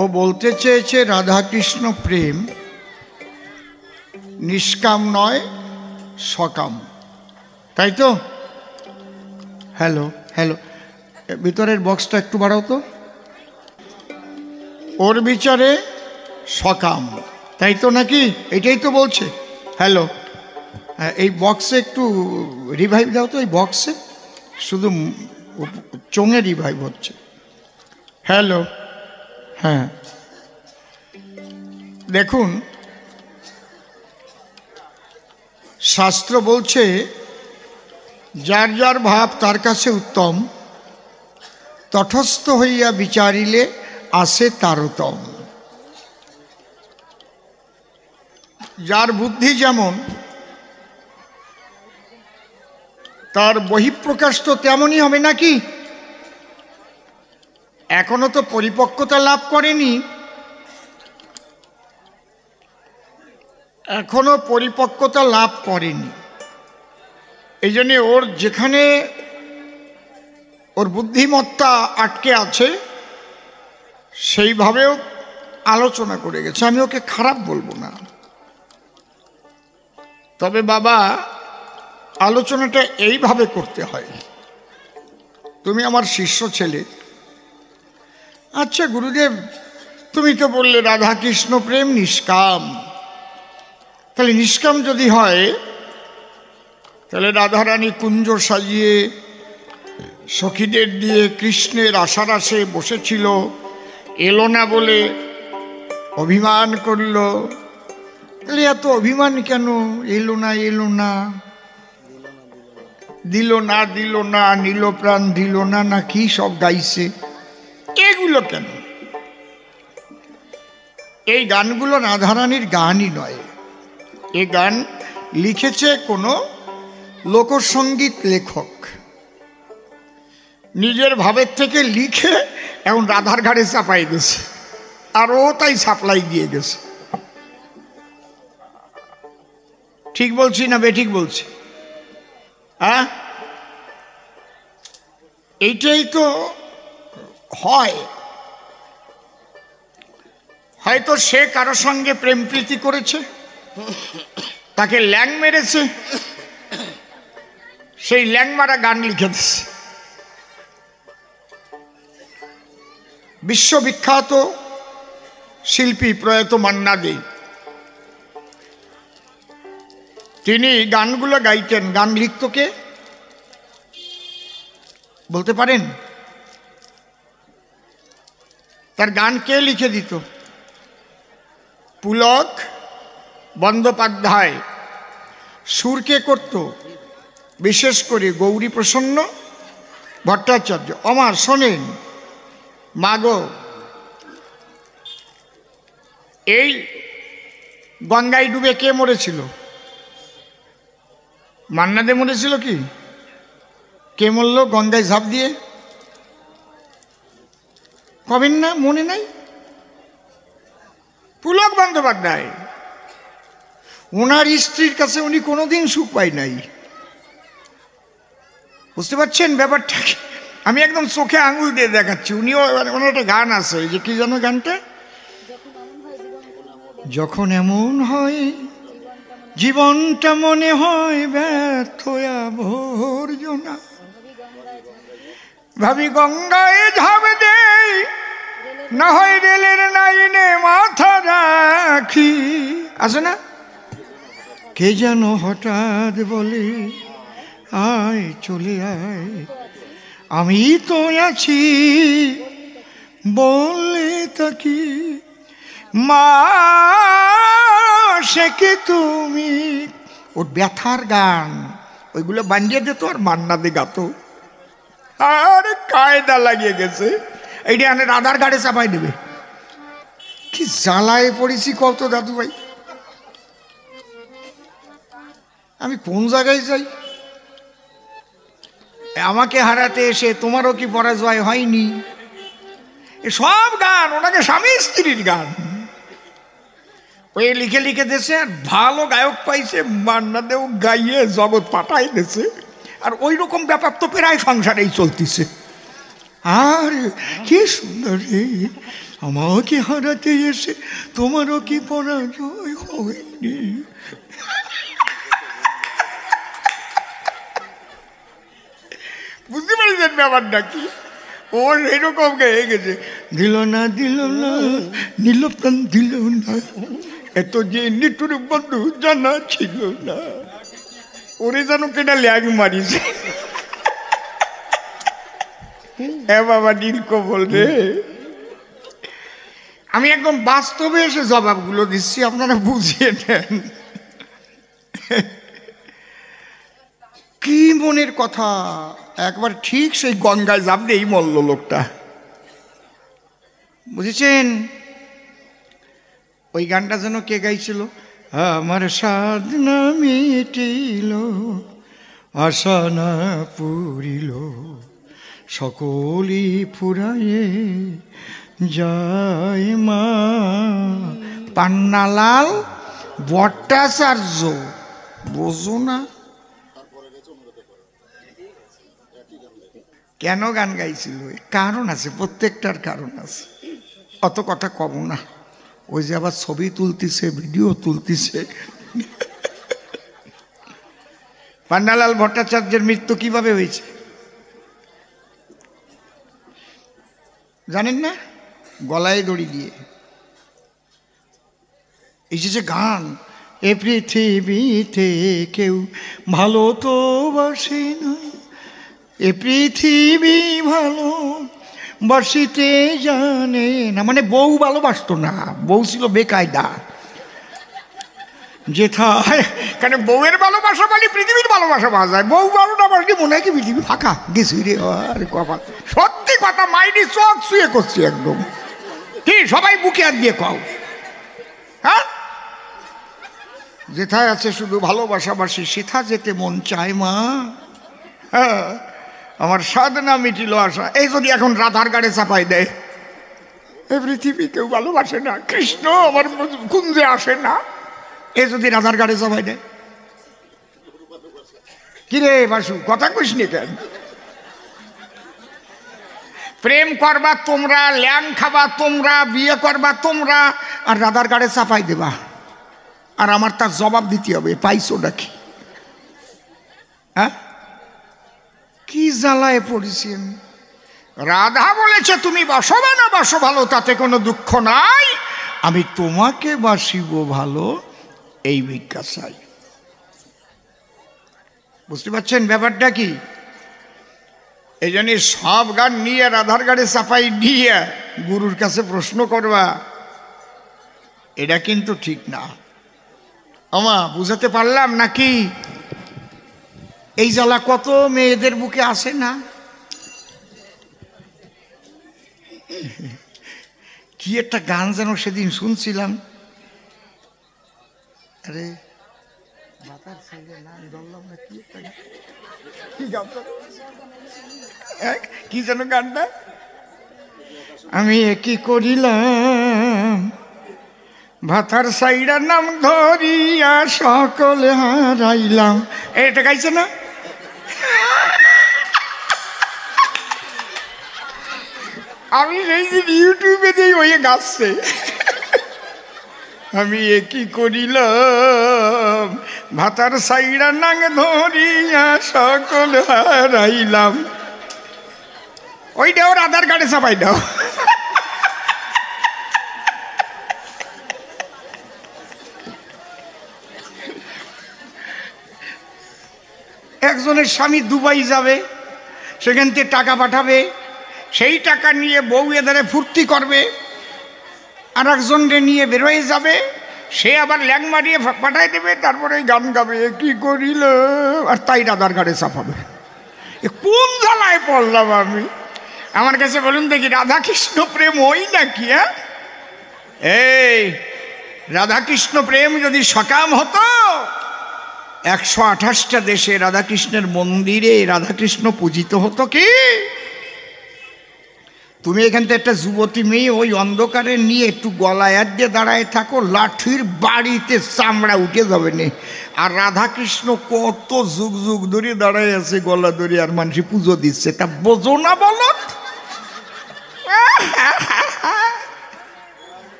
ও বলতে চেয়েছে রাধাকৃষ্ণ প্রেম নিষ্কাম নয়, সকাম, তাই তো? হ্যালো হ্যালো, ভিতরের বক্সটা একটু বাড়াও তো। ওর বিচারে সকাম, তাই তো নাকি? এটাই তো বলছে। হ্যালো, এই বক্সে একটু রিভাইভ দাও তো। এই বক্সে শুধু চোঙে রিভাইভ হচ্ছে। হ্যালো, হ্যাঁ, দেখুন শাস্ত্র বলছে যার যার ভাব তার কাছে উত্তম, তটস্থ হইয়া বিচারিলে আসে তারতম। যার বুদ্ধি যেমন তার বহিঃপ্রকাশ তো তেমনই হবে নাকি? এখনো তো পরিপক্কতা লাভ করেনি, এখনো পরিপক্কতা লাভ করেনি। এই জন্যে ওর যেখানে ওর বুদ্ধিমত্তা আটকে আছে সেইভাবেও আলোচনা করে গেছে। আমি ওকে খারাপ বলবো না, তবে বাবা আলোচনাটা এইভাবে করতে হয়। তুমি আমার শিষ্য ছেলে, আচ্ছা গুরুদেব তুমি তো বললে রাধাকৃষ্ণ প্রেম নিষ্কাম, তাহলে নিষ্কাম যদি হয় তাহলে রাধারানী কুঞ্জ সাজিয়ে সখীদের দিয়ে কৃষ্ণের আশারাশে বসেছিল, এলো না বলে অভিমান করল। তাহলে এত অভিমান কেন? এলো না, এলো না, দিল না, দিল না, নীল প্রাণ দিল না, না কি সব গাইছে, এগুলো কেন? এই গানগুলো রাধারানীর গানই নয়। এ গান লিখেছে কোনো লোকসঙ্গীত লেখক, নিজের ভাবের থেকে লিখে এখন রাধার ঘাড়ে চাপাই গেছে, আর ও তাই সাপ্লাই দিয়ে গেছে। ঠিক বলছি না বেঠিক বলছি? হ্যাঁ, এইটাই তো হয়। হয়তো সে কারো সঙ্গে প্রেম প্রীতি করেছে, তাকে ল্যাং মেরেছে, সেই ল্যাং মারা গান লিখে দিচ্ছে। বিশ্ববিখ্যাত শিল্পী প্রয়াত মান্না দে, তিনি গানগুলো গাইতেন। গান লিখত কে বলতে পারেন? তার গান কে লিখে দিত? পুলক বন্দ্যোপাধ্যায়। সুর কে করত? বিশেষ করে গৌরী প্রসন্ন ভট্টাচার্য। আমার শোনেন মাগো, এই গঙ্গায় ডুবে কে মরেছিল? মান্না দে মরেছিল কি? কে মরল গঙ্গায় ঝাঁপ দিয়ে? কবেন না, মনে নাই? পুলক বন্দ্যোপাধ্যায়। ওনার স্ত্রীর কাছে উনি কোনোদিন সুখ পাই নাই। বুঝতে পারছেন ব্যাপারটা? আমি একদম চোখে আঙুল দিয়ে দেখাচ্ছি। উনিও, ওনার একটা গান আছে, যে কি জানো গানটা, যখন এমন হয় জীবনটা মনে হয় ব্যর্থ আবর্জনা, ভাবি গঙ্গায় ঝাঁপ দেই, না হয় রেলের লাইনে মাথা রাখি। আছে না? কে যেন হঠাৎ বলে আয় চলে আয়, আমি তো আছি বললে তাকি, মা সে কি তুমি। ওর ব্যথার গান ওইগুলো বানিয়ে দিত আর মান্না দে গাত। আর কায়দা লাগিয়ে গেছে, এইটা আনে রাধার গাড়ে চাপাই দেবে। কি জ্বালায় পড়েছি কত দাদু ভাই। আমি কোন জায়গায় যাই? আমাকে হারাতে এসে তোমারও কি পরাজয় হয়নি? সব গান ওনাকে স্বামী স্ত্রীর গান। ওই লিখে লিখে দিয়েছে, আর ভালো গায়ক পাইছে মান্না দেও, গাইয়ে জগৎ পাঠাই দিয়েছে। আর ওই রকম ব্যাপার তো প্রায় সংসারেই চলতেছে। আর কি সুন্দর রে, আমাকে হারাতে এসে তোমারও কি পরাজয় হয়নি? বুঝতে পারছেন ব্যাপারটা কি? ওর এরকম গেয়ে গেছে, দিল না নীল প্রাণ দিল না, এত যে নিটুর বন্ধু জানা ছিল না। ওরে যেন কেটা ল্যাগ মারিছে। হ্যাঁ বাবা নীলকমল রে, আমি একদম বাস্তবে এসে জবাবগুলো দিচ্ছি, আপনারা বুঝিয়ে নেন। কি মনের কথা, একবার ঠিক সেই গঙ্গায় যাবে এই মল্ল লোকটা, বুঝেছেন? ওই গানটা যেন কে গাইছিল, আমার সাধনা মিটিল আশা না পুরিল সকলই ফুরায়ে যায় মা। পান্নালাল ভট্টাচার্য, বোঝো না কেন গান গাইছিল? কারণ আছে, প্রত্যেকটার কারণ আছে, অত কথা কব না। ওই যে আবার ছবি তুলতেছে, ভিডিও তুলতেছে। পান্নালাল ভট্টাচার্যের মৃত্যু কিভাবে হয়েছে জানেন না? গলায় দড়ি দিয়ে। এই যে গান, এ পৃথিবীতে কেউ ভালো তো বাসে না, এ পৃথিবী ভালো বাসিতে জানে না, মানে বউ ভালোবাসতো না, বউ ছিল বেকায়দা। যেথায় কেন বউয়ের ভালোবাসা বলি পৃথিবীর ভালোবাসা পাওয়া যায়, বউ ভালোটা বাসলে মনে হয় কি পৃথিবী ফাঁকা গেছি রে। আরে কপাল, সত্যি কথা, মাইনি চোখ শুয়ে করছি একদম। কি সবাই বুকে হাত দিয়ে কও, হ্যাঁ? যেথায় আছে শুধু ভালোবাসাবাসী সেথা যেতে মন চায় মা। হ্যাঁ, আমার সাধনা মিটিল আশা। এই যদি এখন রাধার গাড়ে চাপাই দেয়, এ পৃথিবী কেউ ভালোবাসে না, কৃষ্ণ আমার কুঞ্জে আসে না, এ যদি রাধার গাড়ে চাপাই দেয়, কিরে বাসু কথা কইস নি কেন? প্রেম করবা তোমরা, ল্যাং খাবা তোমরা, বিয়ে করবা তোমরা, আর রাধার গাড়ে চাপাই দেবা, আর আমার তার জবাব দিতে হবে, পাইছো নাকি? হ্যাঁ, কি জ্বালায় পড়েছি আমি। রাধা বলেছে তুমি বাসবে না বাসো ভালো, তাতে কোনো দুঃখ নাই, আমি তোমাকে বাসিব ভালো, এই ভিক্ষা চাই। বুঝতে পারছেন ব্যাপারটা কি? এই জন্য সব গান নিয়ে রাধার গাড়ে চাপাই দিয়ে গুরুর কাছে প্রশ্ন করবা, এটা কিন্তু ঠিক না। আমা বুঝাতে পারলাম নাকি? এই জ্বালা কত মেয়েদের বুকে আসে না? কি একটা গান যেন সেদিন শুনছিলাম, আরে কি যেন গানটা, আমি কি করিলাম ভাতার সাইডার নাম ধরিয়া সকলে হারাইলাম, এটা গাইছে না? আমি সেই দিন ইউটিউবে দিই ওই গাচ্ছে, আমি কি করিলাম ভাতার সাইডার নাম ধরিয়া সকলে হারাইলাম, ওইটাও রাধার গাড়ে চাপাই দাও। একজনের স্বামী দুবাই যাবে, সেখান থেকে টাকা পাঠাবে, সেই টাকা নিয়ে বউ এধারে ফুর্তি করবে, আর একজনকে নিয়ে বেরোয় যাবে, সে আবার ল্যাং মারিয়ে পাঠায় দেবে, তারপরে গান গাবে কি করিল, আর তাই রাধার গাড়ে চাপাবে। এ কোন জ্বালায় পড়লাম আমি? আমার কাছে বলুন দেখি, রাধা কৃষ্ণ প্রেম ওই নাকি? হ্যাঁ, এই রাধা কৃষ্ণ প্রেম যদি সকাম হতো, 128টা দেশে রাধাকৃষ্ণের মন্দিরে রাধাকৃষ্ণ পূজিত হতো। কি তুমি এখান থেকে একটা যুবতী মেয়ে ওই অন্ধকারে নিয়ে একটু গলায় হাত দিয়ে দাঁড়ায় থাকো, লাঠির বাড়িতে চামড়া উঠে যাবে না। আর রাধাকৃষ্ণ কত যুগ যুগ ধরে দাঁড়ায় আছে গলা ধরে, আর মানুষ পুজো দিচ্ছে, তা বোঝো না বলো?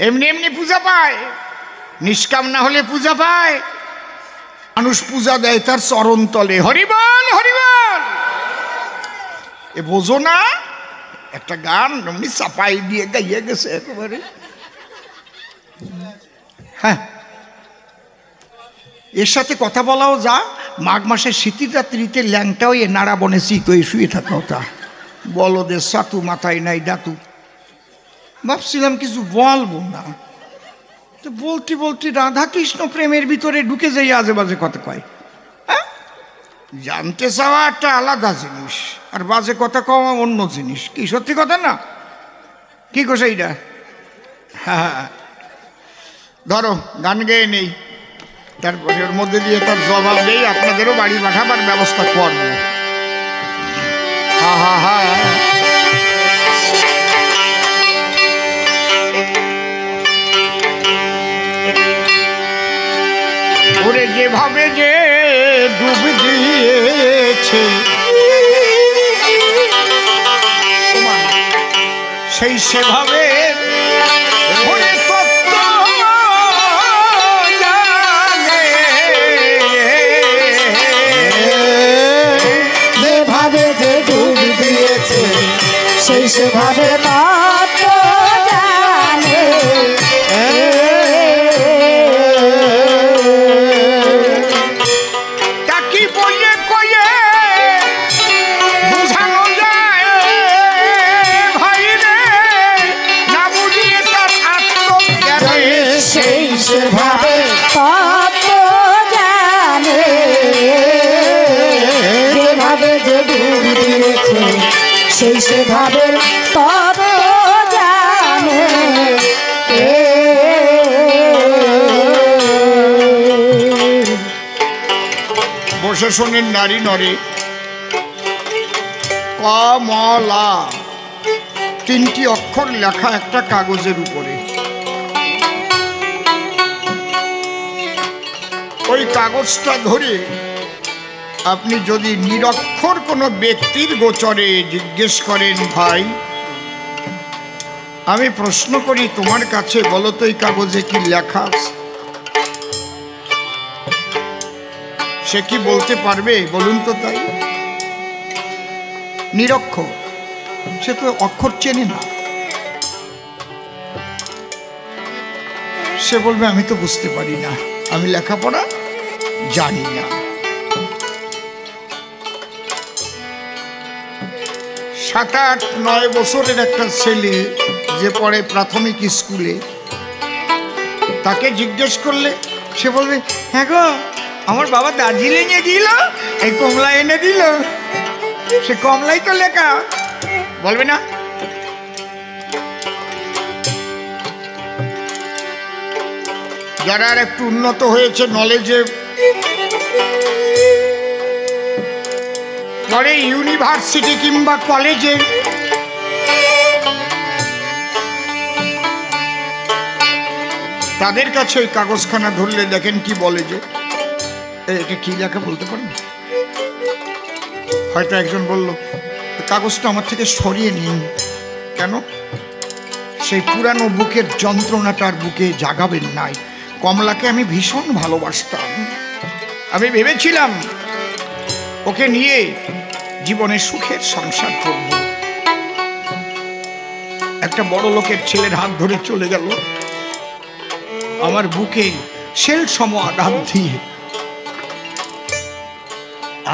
এমনি এমনি পূজা পায়, নিষ্কাম না হলে পূজা পায়? মানুষ পূজা দেয় তার চরণ তলে। হরিবল হরিবল। এ বোঝো না? একটা গান এমনি চাপাই দিয়ে গাইয়ে গেছে একেবারে। হ্যাঁ, এর সাথে কথা বলাও যা। মাঘ মাসের শীতের রাত্রিতে ল্যাংটাও এ নাড়া বনে চিত হয়ে শুয়ে থাকা ওটা বলদের সাতু মাথায় নাই দাতু। ভাবছিলাম কিছু বলবো না, তো বলতে বলতে রাধা কৃষ্ণ প্রেমের ভিতরে ঢুকে যাই, আজে বাজে কথা কয়। হ্যাঁ, জানতে চাওয়া একটা আলাদা জিনিস, আর বাজে কথা কওয়া অন্য জিনিস। কি সত্যি কথা না? কি কোস এইটা? হ্যাঁ, ধরো গান গেয়ে নেই, তারপরে ওর মধ্যে দিয়ে তার জবাব নেই, আপনাদেরও বাড়ি পাঠাবার ব্যবস্থা করবো। হা হা হা। ওরে যেভাবে যে ডুব দিয়েছে সেই সেভাবে ওরে তত্ত্ব জানে, যেভাবে যে ডুব দিয়েছে সেই সেভাবে তত্ত্ব জানে। তাকি বলে কয়ে বোঝানো যায় ভাই রে, না বুঝিয়ে তার আত্মজ্ঞানে সেই সেভাবে তত্ত্ব জানে। যেভাবে যে ডুব দিয়েছে সেই সেভাবে তত্ত্ব জানে। বসে শোনেন নারী নরে। কমলা, তিনটি অক্ষর লেখা একটা কাগজের উপরে। ওই কাগজটা ধরে আপনি যদি নিরক্ষর কোনো ব্যক্তির গোচরে জিজ্ঞেস করেন, ভাই আমি প্রশ্ন করি তোমার কাছে, বলো তো এই কাগজে কি লেখা আছে? সে কি বলতে পারবে বলুন তো? তাই নিরক্ষর, সে তো অক্ষর চেনে না। সে বলবে আমি তো বুঝতে পারি না, আমি লেখাপড়া জানি না। 7-8-9 বছরের একটা ছেলে যে পড়ে প্রাথমিক স্কুলে, তাকে জিজ্ঞেস করলে সে বলবে, হ্যাঁ গো আমার বাবা দার্জিলিংয়ে গিয়েছিল, এই কমলা এনে দিল, সে কমলাই তো লেখা। বলবে না? যারা আর একটু উন্নত হয়েছে নলেজে, পরে ইউনিভার্সিটি কিংবা কলেজে, তাদের কাছে ওই কাগজখানা ধরলে দেখেন কি বলে, যে এটা কি লেখা বলতে পারেন? হয়তো একজন বলল, কাগজটা আমার থেকে সরিয়ে নিন। কেন? সেই পুরানো বুকের যন্ত্রণাটার বুকে জাগাবেন নাই। কমলাকে আমি ভীষণ ভালোবাসতাম, আমি ভেবেছিলাম ওকে নিয়ে জীবনে সুখের সংসার করব। একটা বড় লোকের ছেলের হাত ধরে চলে গেল, আমার বুকে শেল সম আঘাত দিয়ে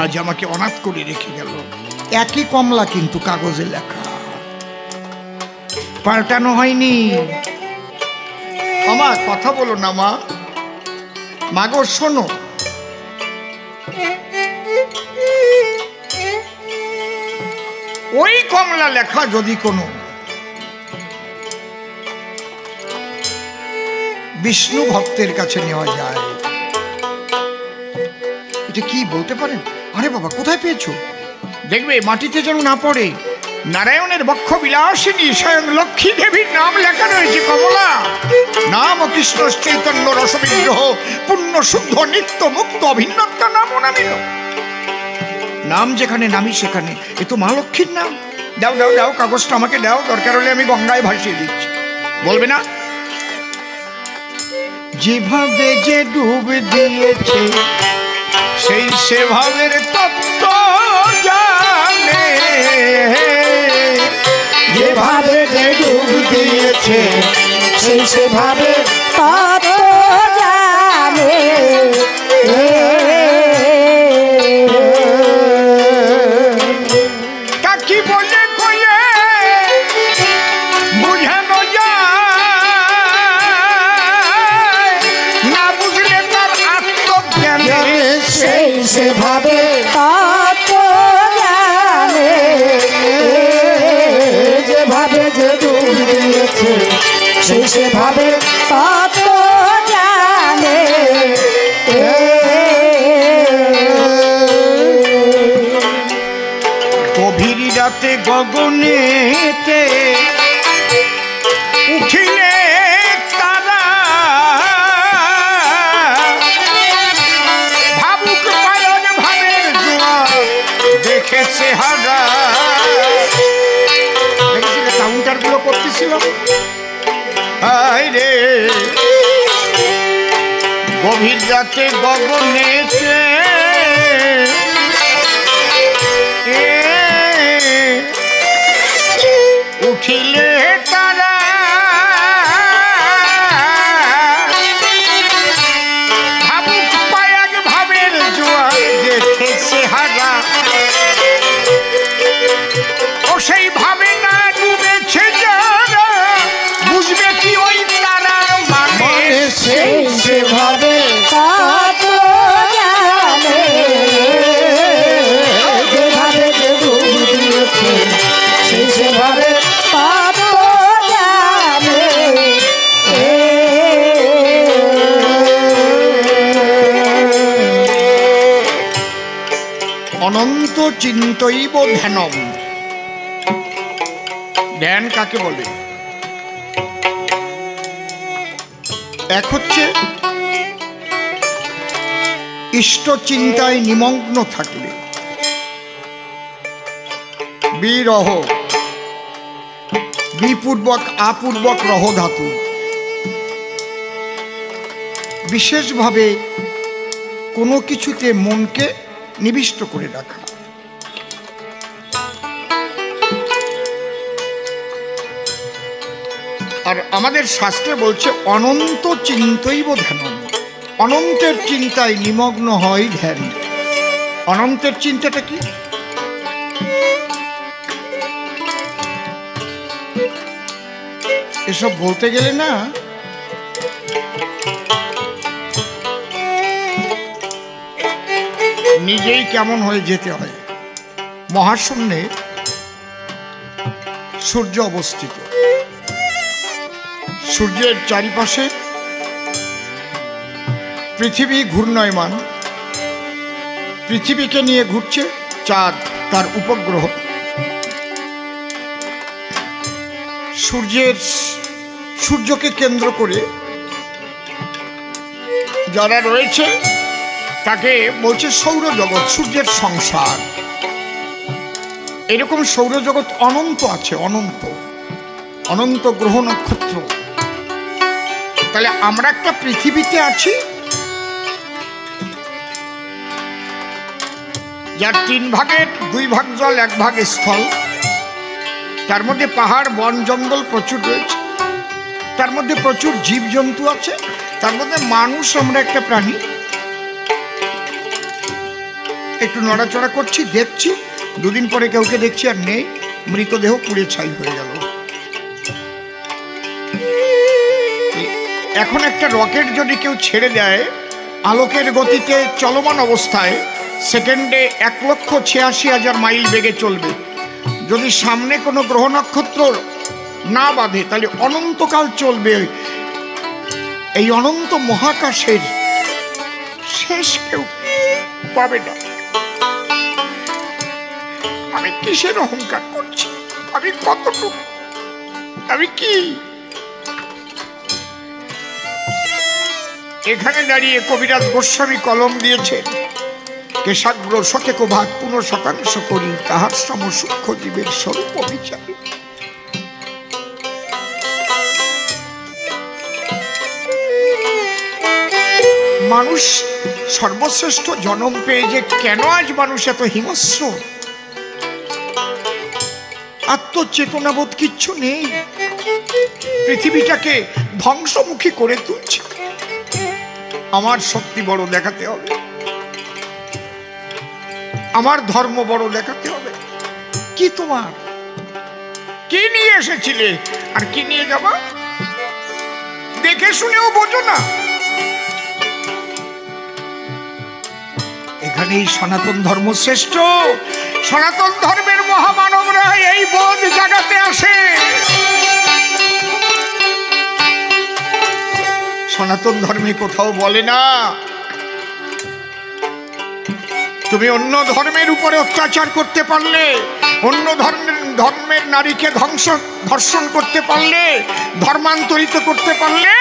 আজ আমাকে অনাথ করে রেখে গেল। একই কমলা কিন্তু কাগজে লেখা, পাল্টানো হয়নি। আমার কথা বলো না মা, মাগো শোনো। ওই কমলা লেখা যদি কোনো বিষ্ণু ভক্তের কাছে নেওয়া যায়, এটা কি বলতে পারেন? আরে বাবা কোথায় পেয়েছো? দেখবে মাটিতে যেন না পড়ে। নারায়ণের বক্ষ বিলাসিনী স্বয়ং লক্ষ্মী দেবীর নাম লেখা রয়েছে কমলা। নাম কৃষ্ণ চৈতন্য রসবিগ্রহ, পুণ্য শুদ্ধ নিত্য মুক্ত অভিন্নতা নাম নামিল। নাম যেখানে নামি সেখানে, এ তো মা লক্ষ্মীর নাম। দাও দাও দাও, কাগজটা আমাকে দাও, দরকার হলে আমি গঙ্গায় ভাসিয়ে দিচ্ছি। বলবে না? যেভাবে যে ডুব দিয়েছে সেই সেভাবের তত্ত্ব জানে, যেভাবে যে ডুব দিয়েছে সেই সেভাবে তত জানে। কাকি বলে কয়ে বুঝানো যায়, না বুঝলে তার আত্মজ্ঞানে সেই সেভাবে তত জানে। যেভাবে যে ডুব দিয়েছে সেই সেভাবে তত জানে। গভীর রাতে গগনেতে উঠিলে তারা, ভাবুক পালন ভাবের জোয়ার দেখেছে হারা। দেখেছিলে কাউন্টার গুলো করতেছিল? হায় রে, গভীর রাতে গগনেতে উঠিলে তারা, ভাবুক পায়াক ভাবের জোয়ার দেখেছে হারা। ও সেই ভাবে না ডুবেছে যারা, বুঝবে কি ওই তারার মানে সেই সেভাবে তত জানে। যেভাবে যে ডুব দিয়েছে সেই সেভাবে তত জানে। অনন্ত চিন্তৈব ধ্যানম। ধ্যান কাকে বলে? এক হচ্ছে ইষ্ট চিন্তায় নিমগ্ন থাকলে, বিরহ, বিপূর্বক আপূর্বক রহ ধাতু, বিশেষভাবে কোনো কিছুতে মনকে নিবিষ্ট করে রাখা। আর আমাদের শাস্ত্রে বলছে অনন্ত চিন্তৈব ধ্যানম, অনন্তের চিন্তায় নিমগ্ন হয় ধ্যান। অনন্তের চিন্তাটা কি? এসব বলতে গেলে না নিজেই কেমন হয়ে যেতে হয়। মহাশূন্যে সূর্য অবস্থিত, সূর্যের চারিপাশে পৃথিবী ঘূর্ণয়মান, পৃথিবীকে নিয়ে ঘুরছে চাঁদ, তার উপগ্রহ। সূর্যকে কেন্দ্র করে যারা রয়েছে তাকে বলছে সৌরজগৎ, সূর্যের সংসার। এরকম সৌরজগৎ অনন্ত আছে, অনন্ত অনন্ত গ্রহ নক্ষত্র। তাহলে আমরা একটা পৃথিবীতে আছি যার 3 ভাগের 2 ভাগ জল, 1 ভাগ স্থল। তার মধ্যে পাহাড়, বন, জঙ্গল প্রচুর রয়েছে, তার মধ্যে প্রচুর জীবজন্তু আছে, তার মধ্যে মানুষ আমরা একটা প্রাণী। একটু নড়াচড়া করছি, দেখছি, 2 দিন পরে কাউকে দেখছি আর নেই, মৃতদেহ পুড়ে ছাই হয়ে গেল। এখন একটা রকেট যদি কেউ ছেড়ে দেয় আলোকের গতিতে চলমান অবস্থায়, সেকেন্ডে 1,86,000 মাইল বেগে চলবে। যদি সামনে কোনো গ্রহ নক্ষত্র না বাঁধে তাহলে অনন্তকাল চলবে। এই অনন্ত মহাকাশের শেষ কেউ পাবে না। আমি কিসের অহংকার করছি? আমি কতটুকু, আমি কি? এখানে দাঁড়িয়ে কবিরাজ গোস্বামী কলম দিয়েছে, কেশাগ্র শতেক ভাগ 15% করি, তাহার সম সূক্ষ্ম জীবের স্বরূপ বিচারে। মানুষ সর্বশ্রেষ্ঠ জন্ম পেয়ে যে কেন আজ মানুষ এত হিংস্র, আত্মচেতনাবোধ কিচ্ছু নেই, পৃথিবীটাকে ধ্বংসমুখী করে তুলছে। আমার শক্তি বড় দেখাতে হবে, আমার ধর্ম বড় দেখাতে হবে। কি তোমার, কি নিয়ে এসেছিলে আর কি নিয়ে যাবা? দেখে শুনেও বোঝো না। এখানেই সনাতন ধর্ম শ্রেষ্ঠ। সনাতন ধর্মের মহামানবরা এই বোধ জাগাতে আসে। সনাতন ধর্মে কোথাও বলে না তুমি অন্য ধর্মের উপরে অত্যাচার করতে পারলে, অন্য ধর্মের নারীকে ধর্ষণ করতে পারলে, ধর্মান্তরিত করতে পারলে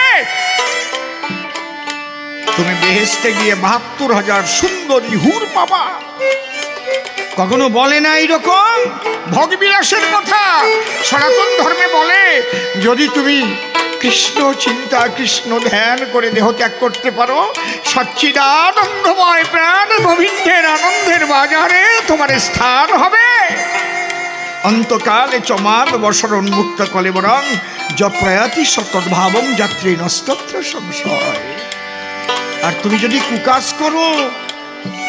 তুমি বেহেশতে গিয়ে ৭২,০০০ সুন্দরী হুর পাবা। কখনো বলে না এইরকম ভোগবিলাসের কথা। সনাতন ধর্মে বলে যদি তুমি কৃষ্ণ চিন্তা, কৃষ্ণ ধ্যান করে দেহ ত্যাগ করতে পারো, সচ্চিদানন্দময় প্রাণ গোবিন্দের আনন্দের বাজারে তোমার স্থান হবে। অন্তকালে চমান বসরোন্মুক্ত কলেবরং যপ্রয়াতি সতদ্ভাবং যাত্রী নস্তত্র সংশয়। আর তুমি যদি কুকাজ করো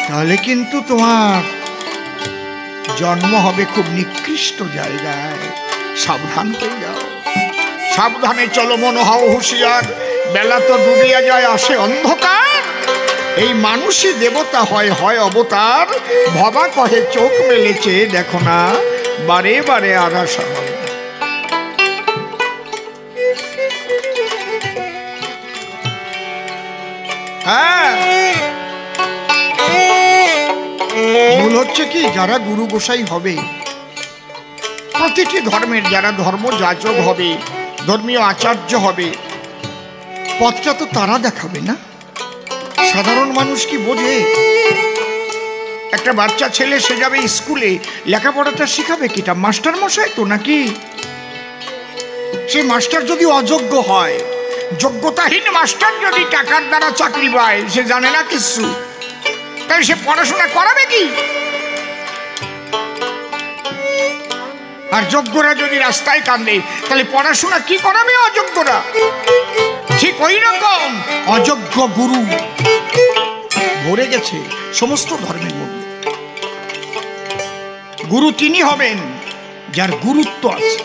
তাহলে কিন্তু তোমার জন্ম হবে খুব নিকৃষ্ট জায়গায়। সাবধান হয়ে যাও, সাবধানে চলো, মন হও হুঁশিয়ার। বেলা তো ডুবিয়া যায়, আসে অন্ধকার। এই মানুষই দেবতা হয়, হয় অবতার। ভবা কহে চোখ মেলেছে দেখো না, বারে বারে আগাছা হয়। হ্যাঁ, মূল হচ্ছে কি, যারা গুরু গোসাই হবে, প্রতিটি ধর্মের যারা ধর্মযাজক হবে, ধর্মীয় আচার্য হবে, পথটা তো তারা দেখাবে না। সাধারণ মানুষ কি বোঝে? একটা বাচ্চা ছেলে সে যাবে স্কুলে, লেখাপড়াটা শিখাবে কিটা? মাস্টার মশাই তো নাকি? সেই মাস্টার যদি অযোগ্য হয়, যোগ্যতাহীন মাস্টার যদি টাকার দ্বারা চাকরি পায়, সে জানে না কিছু, তাই সে পড়াশোনা করাবে কি? আর যোগ্যরা যদি রাস্তায় কান্দে, তাহলে পড়াশোনা কি করাবে অযোগ্যরা? ঠিক ওই রকম অযোগ্য গুরু ভরে গেছে সমস্ত ধর্মের মধ্যে। গুরু তিনি হবেন যার গুরুত্ব আছে,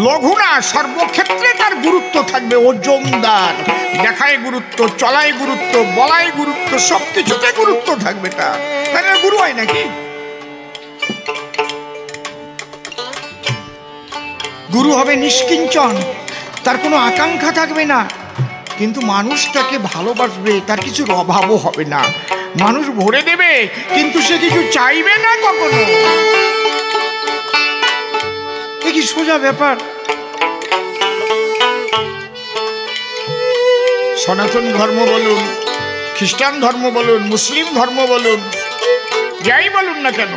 লঘু না, সর্বক্ষেত্রে তার গুরুত্ব থাকবে, ওজনদার। দেখায় গুরুত্ব, চলায় গুরুত্ব, বলায় গুরুত্ব, সবকিছুতে গুরুত্ব থাকবে তার। তাহলে গুরু হয় নাকি? গুরু হবে নিষ্কিঞ্চন, তার কোনো আকাঙ্ক্ষা থাকবে না, কিন্তু মানুষ তাকে ভালোবাসবে, তার কিছুর অভাবও হবে না। মানুষ ভরে দেবে, কিন্তু সে কিছু চাইবে না কখনো। এ কি সোজা ব্যাপার? সনাতন ধর্ম বলুন, খ্রিস্টান ধর্ম বলুন, মুসলিম ধর্ম বলুন, যাই বলুন না কেন,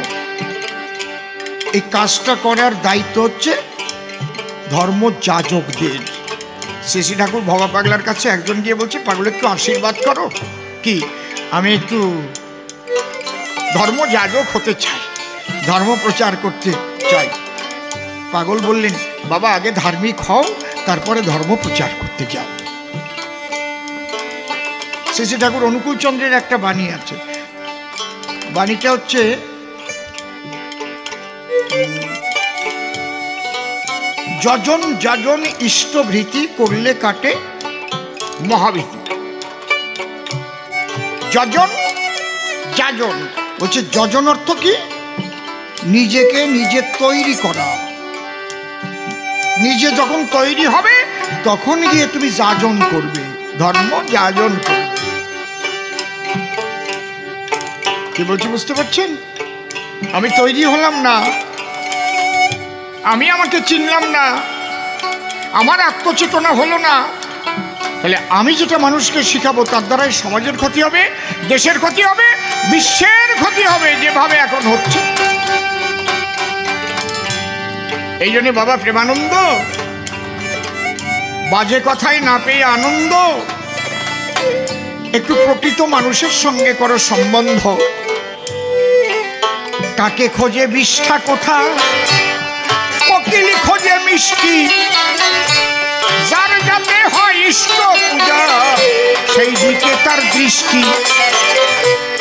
এই কাজটা করার দায়িত্ব হচ্ছে ধর্মযাজকদের। শ্রী ঠাকুর ভবা পাগলার কাছে একজন গিয়ে বলছে, পাগল একটু আশীর্বাদ করো। কি? আমি একটু ধর্মযাজক হতে চাই, ধর্ম প্রচার করতে চাই। পাগল বললেন, বাবা আগে ধার্মিক হও, তারপরে ধর্ম প্রচার করতে যাও। শ্রী ঠাকুর অনুকূল চন্দ্রের একটা বাণী আছে, বাণীটা হচ্ছে যজন যাজন ইষ্টভৃতি করলে কাটে মহাভীতি। যজন যাজন বলছে, যজন অর্থ কি? নিজেকে নিজে তৈরি করা। নিজে যখন তৈরি হবে তখন গিয়ে তুমি যাজন করবে, ধর্ম যাজন করবে। কি বলছি বুঝতে পারছেন? আমি তৈরি হলাম না, আমি আমাকে চিনলাম না, আমার আত্মচেতনা হলো না, তাহলে আমি যেটা মানুষকে শিখাবো তার দ্বারাই সমাজের ক্ষতি হবে, দেশের ক্ষতি হবে, বিশ্বের ক্ষতি হবে যেভাবে এখন হচ্ছে। এই জন্য বাবা প্রেমানন্দ বাজে কথায় না পেয়ে আনন্দ, একটু প্রকৃত মানুষের সঙ্গে করো সম্বন্ধ। কাকে খোঁজে বিষ্ঠা কোথা, কোকিলি খোঁজে মিষ্টি, যার যাতে হয় ইষ্ট পূজা সেই দিকে তার দৃষ্টি।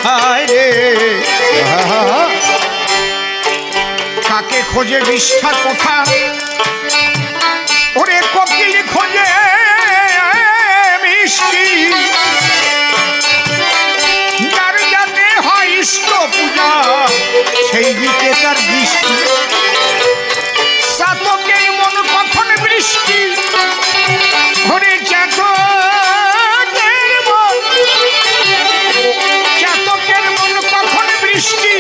হায় রে কাকে খোঁজে বিষ্ঠা কোথা, ওরে কোকিলি খোঁজে মিষ্টি, যার যাতে হয় ইষ্ট পূজা সেই দিকে তার দৃষ্টি। চাতকের মন কখন বৃষ্টি, ওরে চাতকের মন কখন বৃষ্টি,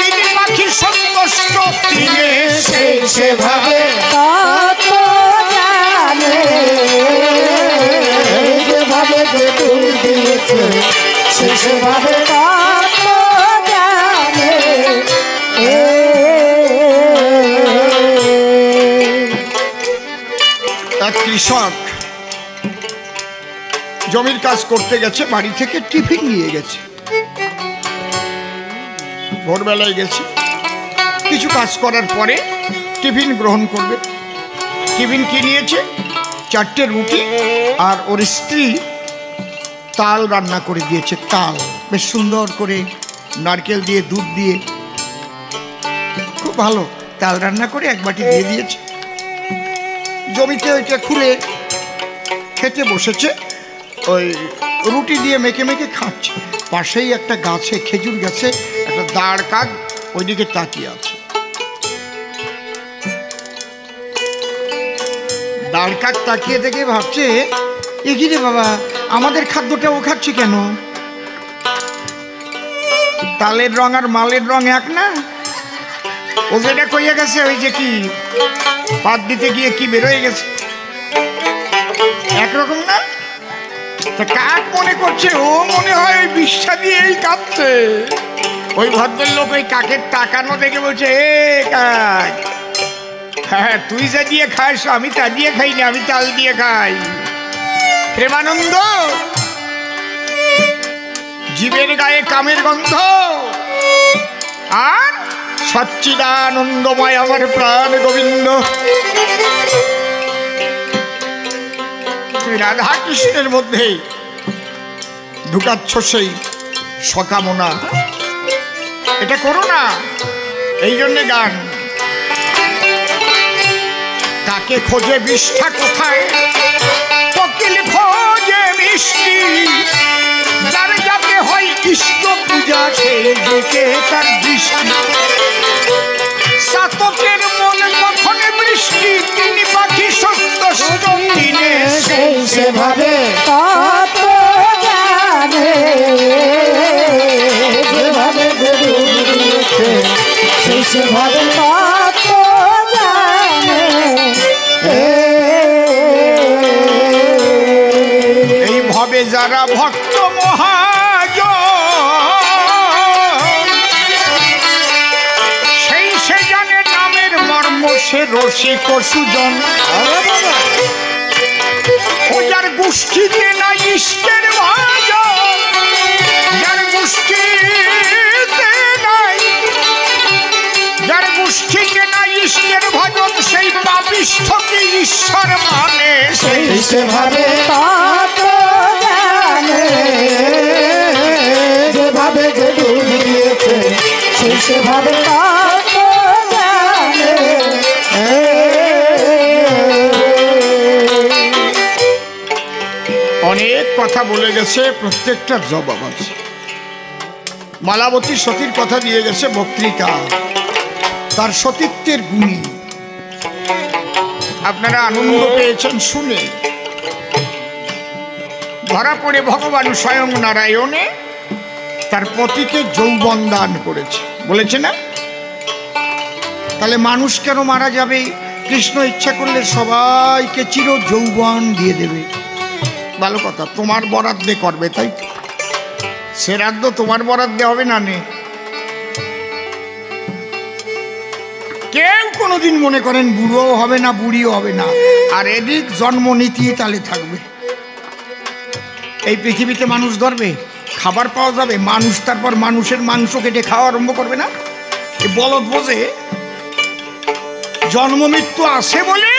তিনি পাখি সন্তুষ্ট তিনি সেভাবে কত জানে, যেভাবে যে ফুল দিয়েছে সেভাবে কত জানে। এক কৃষক জমির কাজ করতে গেছে, বাড়ি থেকে টিফিন নিয়ে গেছে। ভোরবেলায় গেছে, কিছু কাজ করার পরে টিফিন গ্রহণ করবে। টিফিন কি নিয়েছে? 4টে রুটি আর ওর স্ত্রী তাল রান্না করে দিয়েছে। তাল বেশ সুন্দর করে নারকেল দিয়ে দুধ দিয়ে খুব ভালো তাল রান্না করে এক বাটি দিয়ে দিয়েছে। জমিতে ওইটা খুলে খেতে বসেছে, ওই রুটি দিয়ে মেখে মেখে খাচ্ছে। পাশেই একটা গাছে, খেজুর গাছে একটা দাঁড় কাক ওইদিকে তাকিয়ে আছে। দাঁড় কাক তাকিয়ে দেখে ভাবছে, এগিয়ে রে বাবা, আমাদের খাদ্যটা ও খাচ্ছে কেন? তালের রং আর মালের রং এক না? ও যেটা কইয়া গেছে ওই যে কি পাত দিতে গিয়ে কি বেরোয় গেছে, একরকম না? তা কাক মনে করছে ও মনে হয় ওই বিষ্ঠা দিয়েই কাঁদছে। ওই ভদ্রলোক ওই কাকের তাকানো দেখে বলছে, এ কাক, হ্যাঁ তুই যা দিয়ে খাস আমি তা দিয়ে খাই না, আমি তাল দিয়ে খাই। প্রেমানন্দ জীবের গায়ে কামের গন্ধ, আর সচ্চিদানন্দময় আমার প্রাণ গোবিন্দ। রাধা কৃষ্ণের মধ্যে ঢুকাচ্ছ সেই সকামনা, এটা করো না। এই জন্যে গান। কাকে খোঁজে বিষ্ঠা কোথায়, কোকিল খোঁজে মিষ্টি, যার যাতে হয় ইষ্ট পূজা সেই দিকে তার দৃষ্টি। চাতকের মন কখন বৃষ্টি, তিনি পাখি সন্তুষ্ট তিনি সেভাবে কত জানে, যেভাবে দিয়েছে সেভাবে কত জানে। এইভাবে যারা ভক্ত মহাজন, সেই সে জানে নামের মর্ম, সে রসিক সুজন। ও যার গোষ্ঠীতে নাই ইষ্টের ভাজন, যার গোষ্ঠীতে নাই, যার গোষ্ঠীতে নাই ইষ্টের ভজন, সেই পাপিষ্ঠকে ঈশ্বর মানে সেই সেভাবে কত জানে, যেভাবে যে ডুব দিয়েছে সেভাবে কত জানে। অনেক কথা বলে গেছে, প্রত্যেকটার জবাব আছে। মালাবতী সতীর কথা দিয়ে গেছে বক্তৃতা, তার সতীত্বের গুণী। আপনারা আনন্দ পেয়েছেন শুনে। ধরা পড়ে ভগবান স্বয়ং নারায়ণে তার পতিকে যৌবন দান করেছে, বলেছে না? তাহলে মানুষ কেন মারা যাবে? কৃষ্ণ ইচ্ছা করলে সবাইকে চির যৌবন দিয়ে দেবে। ভালো কথা, তোমার বরাদ্দে করবে, তাই তো? শ্রাদ্ধ তোমার বরাদ্দে হবে না নে। কেউ কোনোদিন মনে করেন বুড়োও হবে না, বুড়িও হবে না, আর এদিক জন্মনীতি তালে থাকবে। এই পৃথিবীতে মানুষ ধরবে, খাবার পাওয়া যাবে, মানুষ তারপর মানুষের মাংস কেটে খাওয়া আরম্ভ করবে না। এ বলদ বোঝে জন্ম মৃত্যু আছে বলে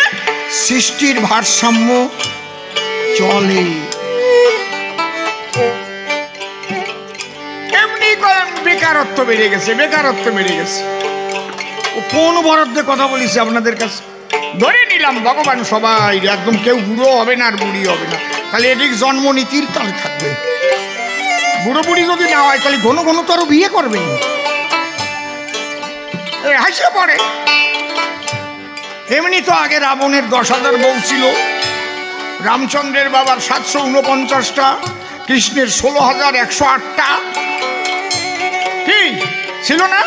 সৃষ্টির ভারসাম্য চলে। এমনি বেকারত্ব বেড়ে গেছে, বেকারত্ব বেড়ে গেছে। ও কোন বরাদ্দে কথা বলিস আপনাদের কাছে? ধরে নিলাম ভগবান সবাই, একদম কেউ বুড়ো হবে না আর বুড়ি হবে না, তাহলে এদিক জন্মনীতির তালে থাকবে। বুড়ো বুড়ি যদি না হয় তাহলে ঘন ঘন তো আরো বিয়ে করবে। হাসে পড়ে। এমনি তো আগে রাবণের 10,000 বউ ছিল, রামচন্দ্রের বাবার 749টা, কৃষ্ণের 16,108টা, কি ছিল না?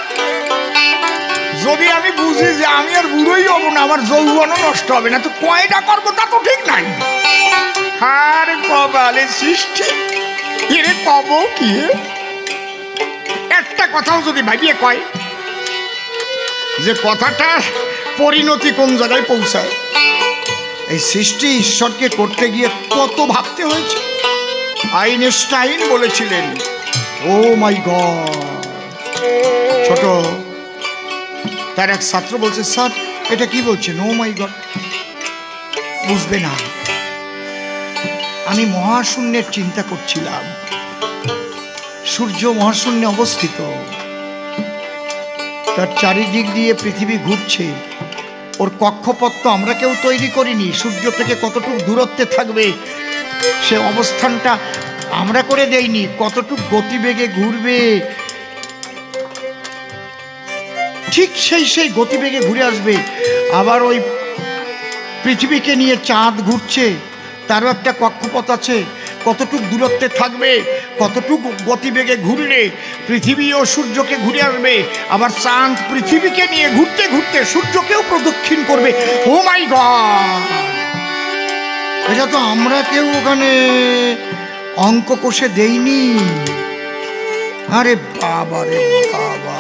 যদি আমি বুঝি যে আমি আর বুড়োই হবো না, আমার যৌবনও নষ্ট হবে না, তো কয়টা করবো তা তো ঠিক নাই। আর কবালে সৃষ্টি এর কব কি? একটা কথাও যদি ভাবিয়ে কয় যে কথাটার পরিণতি কোন জায়গায় পৌঁছায়। এই সৃষ্টি ঈশ্বরকে করতে গিয়ে কত ভাবতে হয়েছে। আইনস্টাইন বলেছিলেন, ও মাই গড। ছোট তার এক ছাত্র বলছে, স্যার এটা কি বলছেন? ও মাই গড। বুঝবে না, আমি মহাশূন্যের চিন্তা করছিলাম। সূর্য মহাশূন্যে অবস্থিত, তার চারিদিক দিয়ে পৃথিবী ঘুরছে। ওর কক্ষপথ তো আমরা কেউ তৈরি করিনি। সূর্য থেকে কতটুকু দূরত্বে থাকবে সে অবস্থানটা আমরা করে দেইনি। কতটুকু গতিবেগে ঘুরবে ঠিক সেই গতিবেগে ঘুরে আসবে। আবার ওই পৃথিবীকে নিয়ে চাঁদ ঘুরছে, তারও একটা কক্ষপথ আছে। কতটুকু দূরত্বে থাকবে, কতটুকু গতিবেগে ঘুরলে পৃথিবী ও সূর্যকে ঘুরে আসবে। আবার চাঁদ পৃথিবীকে নিয়ে ঘুরতে ঘুরতে সূর্যকেও প্রদক্ষিণ করবে। ও মাই গড, এটা তো আমরা কেউ ওখানে অঙ্ক কষে দেইনি। আরে বাবা রে বাবা,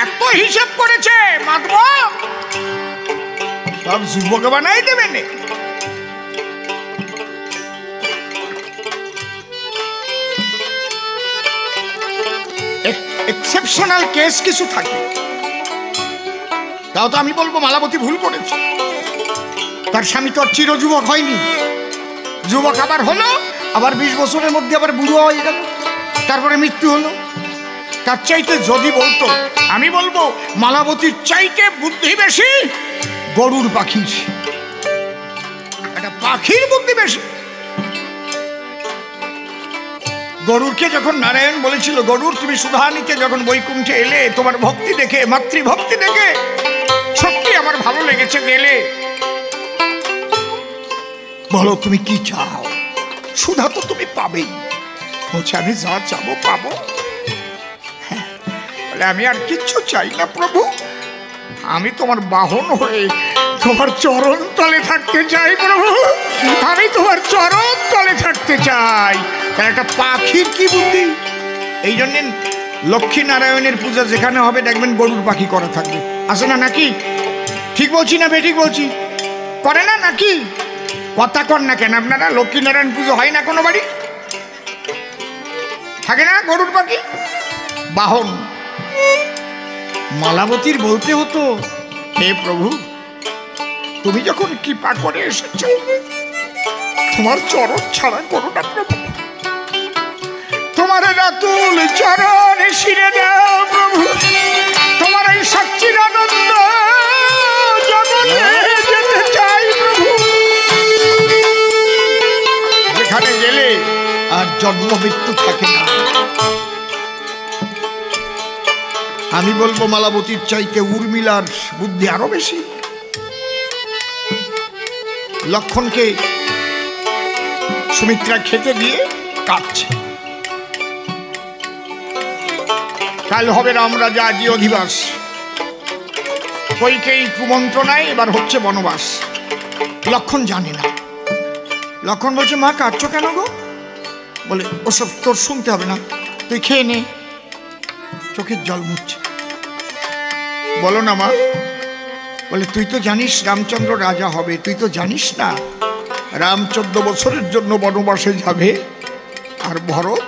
এত হিসাব করেছে মাধব, সব যুবক বানাই দেবেন। এক্সেপশনাল কেস কিছু থাকে, তাও তো আমি বলবো মালাবতী ভুল করেছে। তার স্বামী তো আর চির যুবক হয়নি, যুবক আবার হলো, আবার 20 বছরের মধ্যে আবার বুড়ো হয়ে গেল, তারপরে মৃত্যু হলো। তার চাইতে যদি বলতো, আমি বলবো মালাবতীর চাইতে বুদ্ধি বেশি গরুর পাখির। একটা পাখির বুদ্ধি বেশি। গরুরকে যখন নারায়ণ বলেছিল, গরুর তুমি সুধানিতে যখন বৈকুণ্ঠে এলে, তোমার ভক্তি দেখে, মাতৃভক্তি দেখে সত্যি আমার ভালো লেগেছে, গেলে বলো তুমি কি চাও? সুধা তো তুমি পাবেই। বলছে আমি যা চাবো পাবো। হ্যাঁ, বলে আমি আর কিচ্ছু চাই না প্রভু, আমি তোমার বাহন হয়ে তোমার চরণ তলে থাকতে চাই প্রভু, আমি তোমার চরণ তলে থাকতে চাই। তার একটা পাখির কি বুদ্ধি। এই জন্য লক্ষ্মী নারায়ণের পূজা যেখানে হবে দেখবেন গরুর পাখি করা থাকবে, আছে না? নাকি ঠিক বলছি না বেঠিক বলছি? করে না নাকি? কথা কর না কেন আপনারা? লক্ষ্মী নারায়ণ পুজো হয় না কোনো বাড়ি? থাকে না গরুর পাখি বাহন? মালাবতীর বলতে হতো, হে প্রভু তুমি যখন কৃপা করে এসেছ, তোমার চরণ ছাড়া করো না প্রভু, তোমার রাতুল চরণে শিরে দাও প্রভু, তোমার এই সচ্চিদানন্দ জগতে যেতে চাই প্রভু, যেখানে গেলে আর জন্ম মৃত্যু থাকে না। আমি বলবো মালাবতীর চাইতে উর্মিলার বুদ্ধি আরো বেশি। লক্ষণকে সুমিত্রা খেতে দিয়ে কাটছে, কাল হবে রামরাজা আজি অধিবাস, কইকেই কুমন্ত্রণায় এবার হচ্ছে বনবাস। লক্ষণ জানে না, লক্ষণ বলছে, মা কাঁদছো কেন গো? বলে, ওসব তোর শুনতে হবে না, তুই খেয়ে নে। চোখের জল মুছছে। বলো না মা। বলে, তুই তো জানিস রামচন্দ্র রাজা হবে, তুই তো জানিস না রাম 14 বছরের জন্য বনবাসে যাবে আর ভরত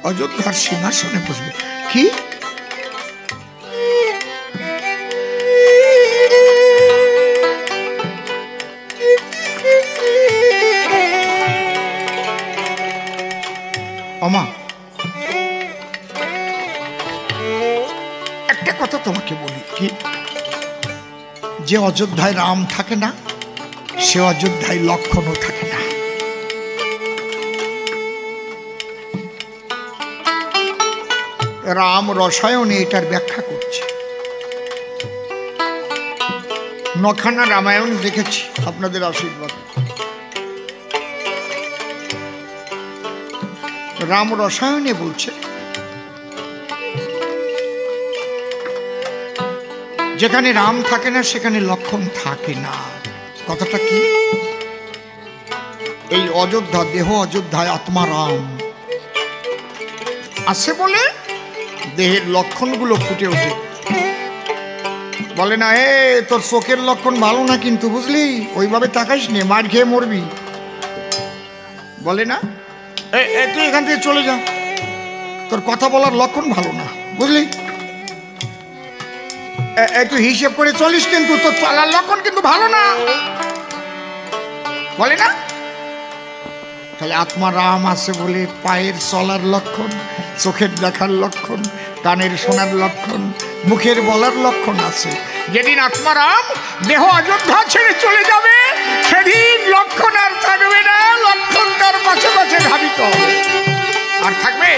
অযোধ্যার সিংহাসনে বসবে। কি? অমা, একটা কথা তোমাকে বলি, কি? যে অযোধ্যায় রাম থাকে না, সে অযোধ্যায় লক্ষণও থাকে না। রাম রসায়নে এটার ব্যাখ্যা করছে। 9খানা রামায়ণ দেখেছি আপনাদের আশীর্বাদ। রাম রসায়নে বলছে, যেখানে রাম থাকে না সেখানে লক্ষণ থাকে না। কথাটা কি? এই অযোধ্যা, দেহ অযোধ্যায়, আত্মা রাম আছে বলে দেহের লক্ষণগুলো ফুটে ওঠে। বলে না, তোর চোখের লক্ষণ ভালো না কিন্তু, বুঝলি, ওইভাবে তাকাইস নে, মার খেয়ে মরবি। বলে না, তুই এখান থেকে চলে যা, তোর কথা বলার লক্ষণ ভালো না, বুঝলি, একটু হিসেব করে চলিস, কিন্তু তোর চলার লক্ষণ কিন্তু ভালো না। বলে না? তাহলে আত্মা রাম আছে বলে পায়ের চলার লক্ষণ, চোখের দেখার লক্ষণ, কানের শোনার লক্ষণ, মুখের বলার লক্ষণ আছে। যেদিন আত্মা রাম দেহ অযোধ্যা ছেড়ে চলে যাবে, সেদিন লক্ষণ আর থাকবে না, লক্ষণ তার পাশে পাশে ধাবিত হবে। আর থাকবে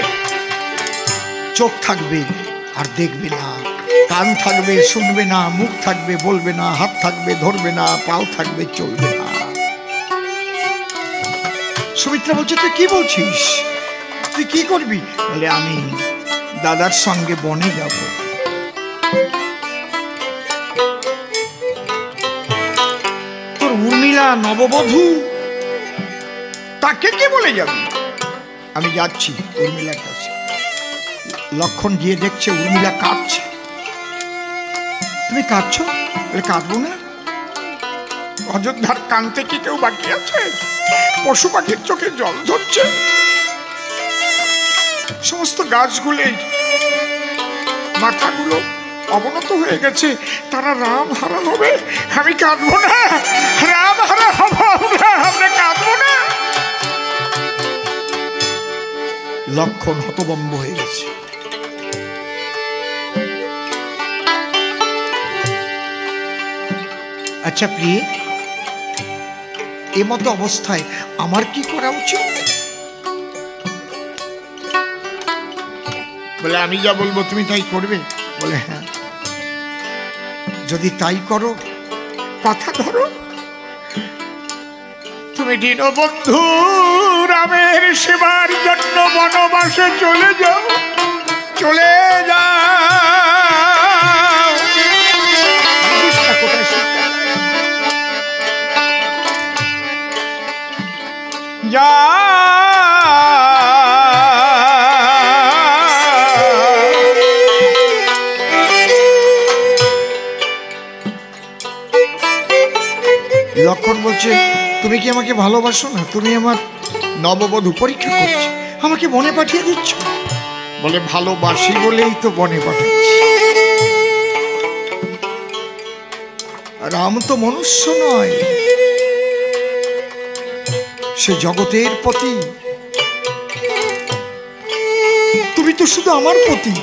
চোখ, থাকবে আর দেখবে না, কান থাকবে শুনবে না, মুখ থাকবে বলবে না, হাত থাকবে ধরবে না, পাও থাকবে চলবে না। সুমিত্রা বলছে, তুই কি বলছিস? তুই কি করবি? বলে, আমি দাদার সঙ্গে বনে যাব। তোর উর্মিলা নববধূ, তাকে কি বলে যাবি? আমি যাচ্ছি উর্মিলার কাছে। লক্ষণ গিয়ে দেখছে উর্মিলা কাঁদছে। তুমি কাঁদছো? বলে, কাঁদবো না। অযোধ্যার কানতে কি কেউ বাকি আছে? পশু পাখির চোখে জল ধরছে, সমস্ত গাছগুলো মাথাগুলো অবনত হয়ে গেছে, তারা রাম হারা হবে। আমি কাঁদবো না, রাম হারা হবো আমরা কাঁদবো না। লক্ষণ হতভম্ব হয়ে গেছে। আচ্ছা প্রিয়ে, এমতো অবস্থায় আমার কি করা উচিত? বলে, আমি যা বলবো তুমি তাই করবে। বলে, হ্যাঁ, যদি তাই করো, কথা ধরো, তুমি দীনবন্ধু রামের সেবার জন্য বনবাসে চলে যাও, চলে যাও। যা লক্ষণ বলছে, তুমি কি আমাকে ভালোবাসো না? তুমি আমার নববধূ, পরীক্ষা করছো, আমাকে বনে পাঠিয়ে দিচ্ছ। বলে, ভালোবাসি বলেই তো বনে পাঠাচ্ছি। রাম তো মনুষ্য নয়, সে জগতের পতি। তুমি তো শুধু আমার পতি,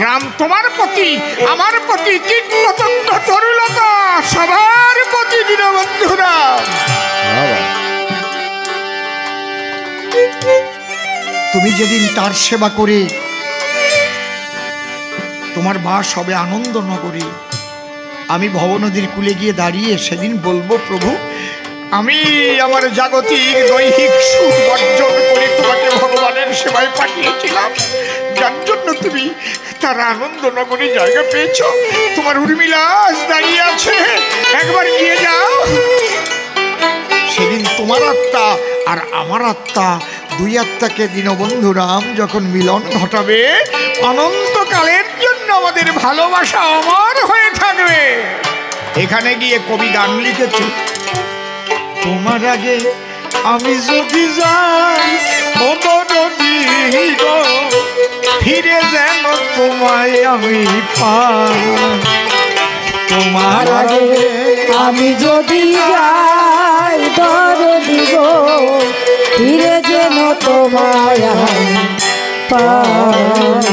রাম তোমার পতি, আমার পতি, কীট পতঙ্গ তরুলতা সবার পতি দীনবন্ধু রাম। তুমি যেদিন তার সেবা করে তোমার বাস হবে আনন্দনগরে, আমি ভবনদীর কূলে গিয়ে দাঁড়িয়ে সেদিন বলবো, প্রভু, আমি আমার জাগতিক দৈহিক সুখ বর্জন করে তোমাকে ভগবানের সেবায় পাঠিয়েছিলাম, যার জন্য তুমি তার আনন্দনগরে জায়গা পেয়েছ। তোমার উর্মিলা দাঁড়িয়ে আছে, একবার গিয়ে যাও। সেদিন তোমার তোমার আত্মা আর আমার আত্মা, দুই আত্মাকে দীনবন্ধু রাম যখন মিলন ঘটাবে, অনন্তকালের জন্য আমাদের ভালোবাসা অমর হয়ে থাকবে। এখানে গিয়ে কবি গান লিখেছে, তোমার আগে আমি যদি যাই ও দরদী গো, ফিরে যেন তোমায় আমি পাই। তোমার আগে আমি যদি যাই দরদি গো, ফিরে যেন তোমায় আমি পাই।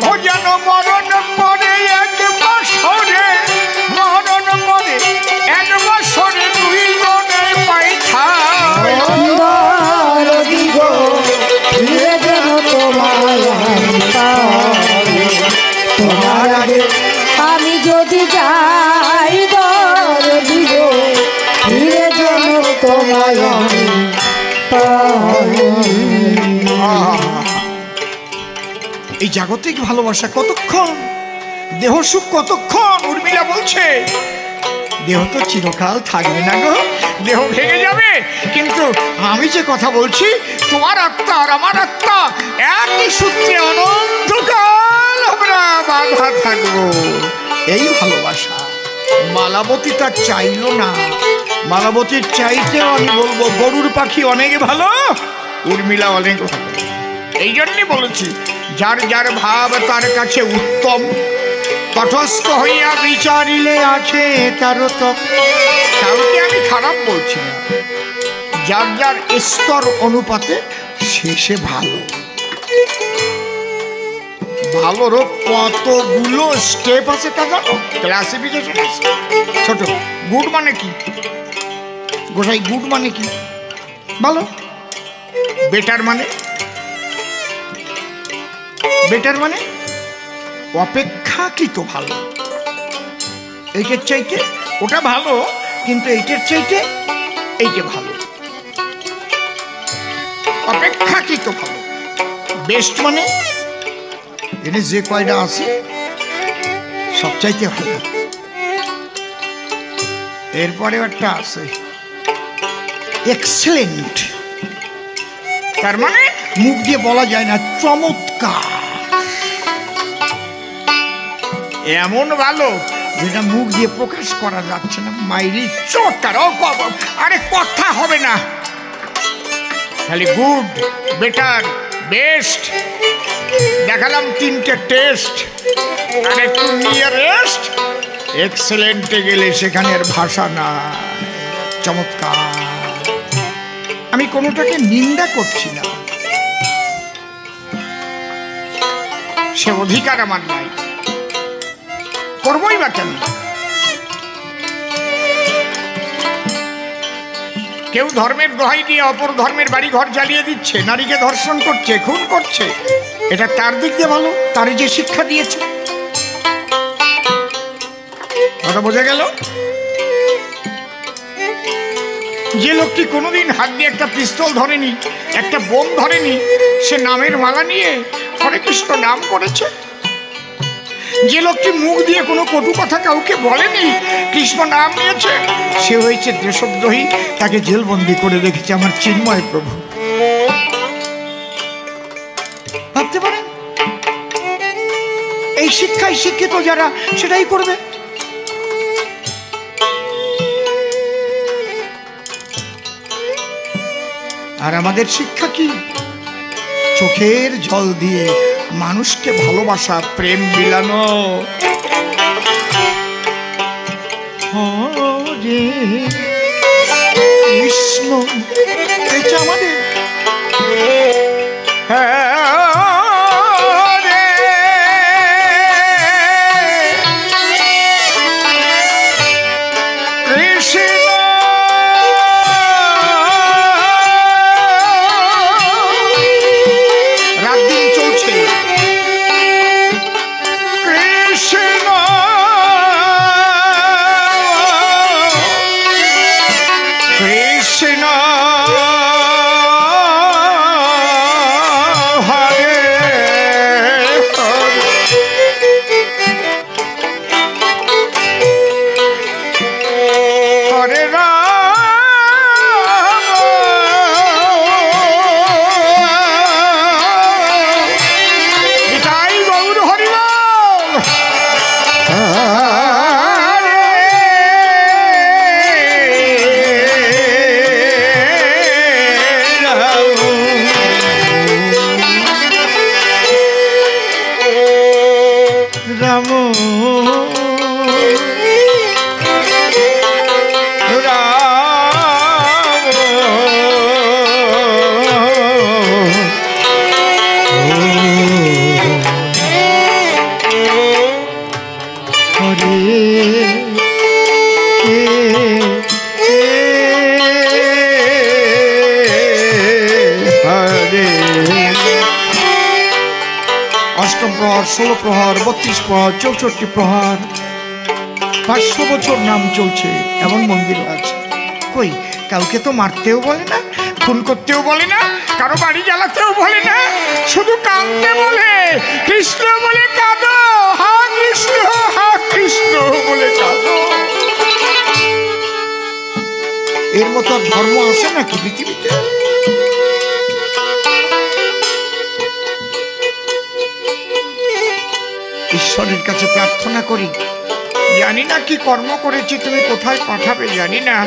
ও যেন মরণ পরে এক বছরে, মরণ পরে এক বছরে দুইজনে পাইথাই। দরদি গো, ফিরে যেন তোমায় আমি পাই। তোমার আগে আমি যদি যাই দরদি গো, ফিরে যেন তোমায় আমি পাই। এই জাগতিক ভালোবাসা কতক্ষণ, দেহ সুখ কতক্ষণ। উর্মিলা বলছে দেহ তো চিরকাল থাকবে না গো, দেহ ভেঙে যাবে, কিন্তু আমি যে কথা বলছি, তোমার আত্মা আর আমার আত্মা একই সূত্রে অনন্তকাল আমরা বাঁধা থাকবো। এই ভালোবাসা। মালাবতী তা চাইল না। মালাবতীর চাইতেও আমি বলবো গরুর পাখি অনেক ভালো, উর্মিলা অনেক ভালো। এই জন্যই বলেছি, যার যার ভাব তার কাছে উত্তম, তটস্থ হইয়া বিচারিলে আছে তার তো। কাউকে আমি খারাপ বলছি না, যার যার স্তর অনুপাতে শেষে ভালো। ভালোরও কতগুলো স্টেপ আছে তা জানো, ক্লাসিফিকেশন আছে। ছোট গুড মানে কি, গোসাই গুড মানে কি ভালো, বেটার মানে, বেটার মানে অপেক্ষাকৃত ভালো। এইটার চাইতে ওটা ভালো, কিন্তু এইটার চাইতে এইটা ভালো, অপেক্ষাকৃত ভালো। বেস্ট মানে এনে যে কয়টা আছে সবচাইতে ভালো। এরপরে একটা আছে এক্সেলেন্ট, তার মানে মুখ দিয়ে বলা যায় না, চমৎকার। এমন ভালো যেটা মুখ দিয়ে প্রকাশ করা যাচ্ছে না, মাইরি চমৎকার। আরে কথা হবে না, খালি গুড, বেটার, বেস্ট দেখালাম, তিনটে টেস্ট। আর একটু নিয়ারেস্ট এক্সেলেন্টে গেলে সেখানের ভাষা না, চমৎকার। আমি কোনোটাকে নিন্দা করছি না, সে অধিকার আমার নাই, করবই বা কেন। কেউ ধর্মের দোহাই দিয়ে অপর ধর্মের বাড়ি ঘর জ্বালিয়ে দিচ্ছে, নারীকে ধর্ষণ করছে, খুন করছে, এটা তার দিক দিয়ে ভালো, তারই যে শিক্ষা দিয়েছে। কথা বোঝা গেল? যে লোকটি কোনোদিন হাত দিয়ে একটা পিস্তল ধরেনি, একটা বোম ধরেনি, সে নামের মালা নিয়ে হরে কৃষ্ণ নাম করেছে। যে লোকটি মুখ দিয়ে কোনো কটু কথা কাউকে বলেনি, কৃষ্ণ নাম নিয়েছে, সে হয়েছে দেশদ্রোহী, তাকে জেলবন্দি করে রেখেছে আমার চিন্ময় প্রভু। ভাবতে পারেন, এই শিক্ষায় শিক্ষিত যারা সেটাই করবে। আর আমাদের শিক্ষা কি? চোখের জল দিয়ে মানুষকে ভালোবাসা, প্রেম বিলানো। হরে কৃষ্ণ, এটা আমাদের হরে কৃষ্ণ, রাত দিন চলছে কৃষ্ণ কৃষ্ণ হরে হরে। অষ্টম প্রহার, 16 প্রহার, 32 প্রহার, 64 প্রহার, 500 বছর নাম চলছে এমন মন্দির আছে। কই কাউকে তো মারতেও বলে না, খুন করতেও বলে না, কারো বাড়ি জ্বালাতেও বলে না, শুধু কাঁদতে বলে, কৃষ্ণ বলে কাঁদো, হা কৃষ্ণ বলে কাঁদো। এর মতো ধর্ম আছে নাকি পৃথিবীতে? ঈশ্বরের কাছে প্রার্থনা করি, জানি না কি কর্ম করেছি, তুমি কোথায় পাঠাবে জানি না,